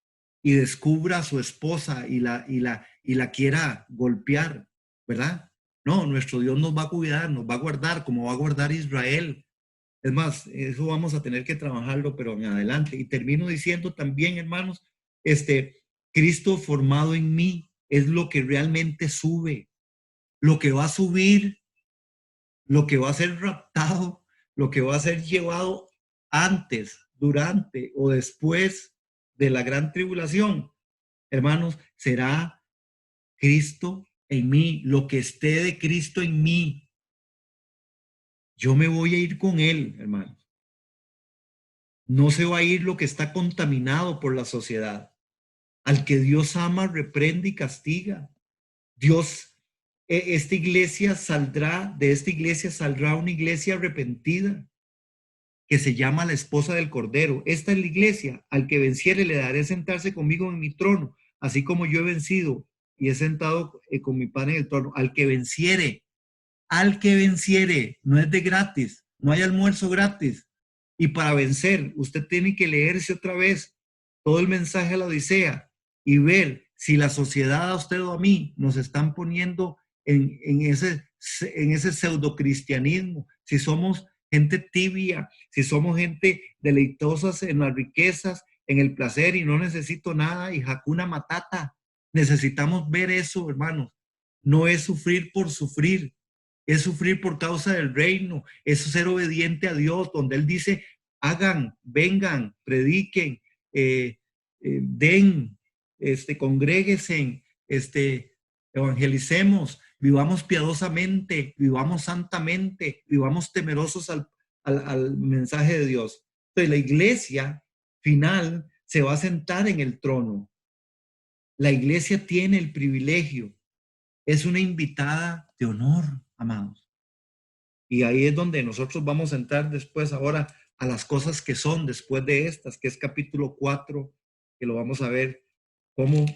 y descubra a su esposa y la quiera golpear, ¿verdad? No, nuestro Dios nos va a cuidar, nos va a guardar como va a guardar Israel. Es más, eso vamos a tener que trabajarlo, pero en adelante. Y termino diciendo también, hermanos, Cristo formado en mí es lo que realmente sube, lo que va a subir, lo que va a ser raptado, lo que va a ser llevado antes, durante o después de la gran tribulación, hermanos, será Cristo en mí, lo que esté de Cristo en mí. Yo me voy a ir con Él, hermanos. No se va a ir lo que está contaminado por la sociedad. Al que Dios ama, reprende y castiga. Dios, de esta iglesia saldrá una iglesia arrepentida, que se llama la esposa del Cordero. Esta es la iglesia. Al que venciere le daré sentarse conmigo en mi trono, así como yo he vencido y he sentado con mi Padre en el trono. Al que venciere, no es de gratis, no hay almuerzo gratis. Y para vencer, usted tiene que leerse otra vez todo el mensaje a la Odisea y ver si la sociedad a usted o a mí nos están poniendo en ese pseudocristianismo, si somos gente tibia, si somos gente deleitosas en las riquezas, en el placer y no necesito nada y Hakuna Matata. Necesitamos ver eso, hermanos. No es sufrir por sufrir, es sufrir por causa del reino, es ser obediente a Dios, donde Él dice, hagan, vengan, prediquen, den, congréguense, evangelicemos, vivamos piadosamente, vivamos santamente, vivamos temerosos al mensaje de Dios. Entonces la iglesia final se va a sentar en el trono. La iglesia tiene el privilegio, es una invitada de honor, amados. Y ahí es donde nosotros vamos a entrar después ahora a las cosas que son después de estas, que es capítulo 4, que lo vamos a ver cómo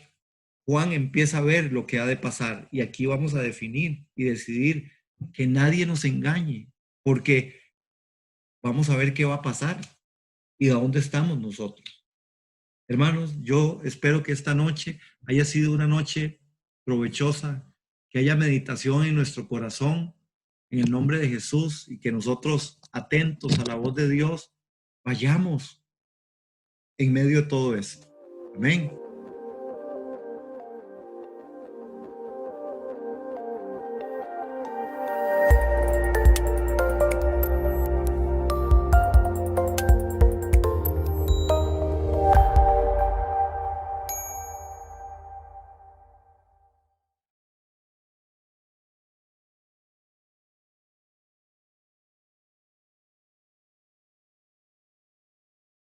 Juan empieza a ver lo que ha de pasar. Y aquí vamos a definir y decidir que nadie nos engañe, porque vamos a ver qué va a pasar y de dónde estamos nosotros. Hermanos, yo espero que esta noche haya sido una noche provechosa, que haya meditación en nuestro corazón, en el nombre de Jesús, y que nosotros, atentos a la voz de Dios, vayamos en medio de todo esto. Amén.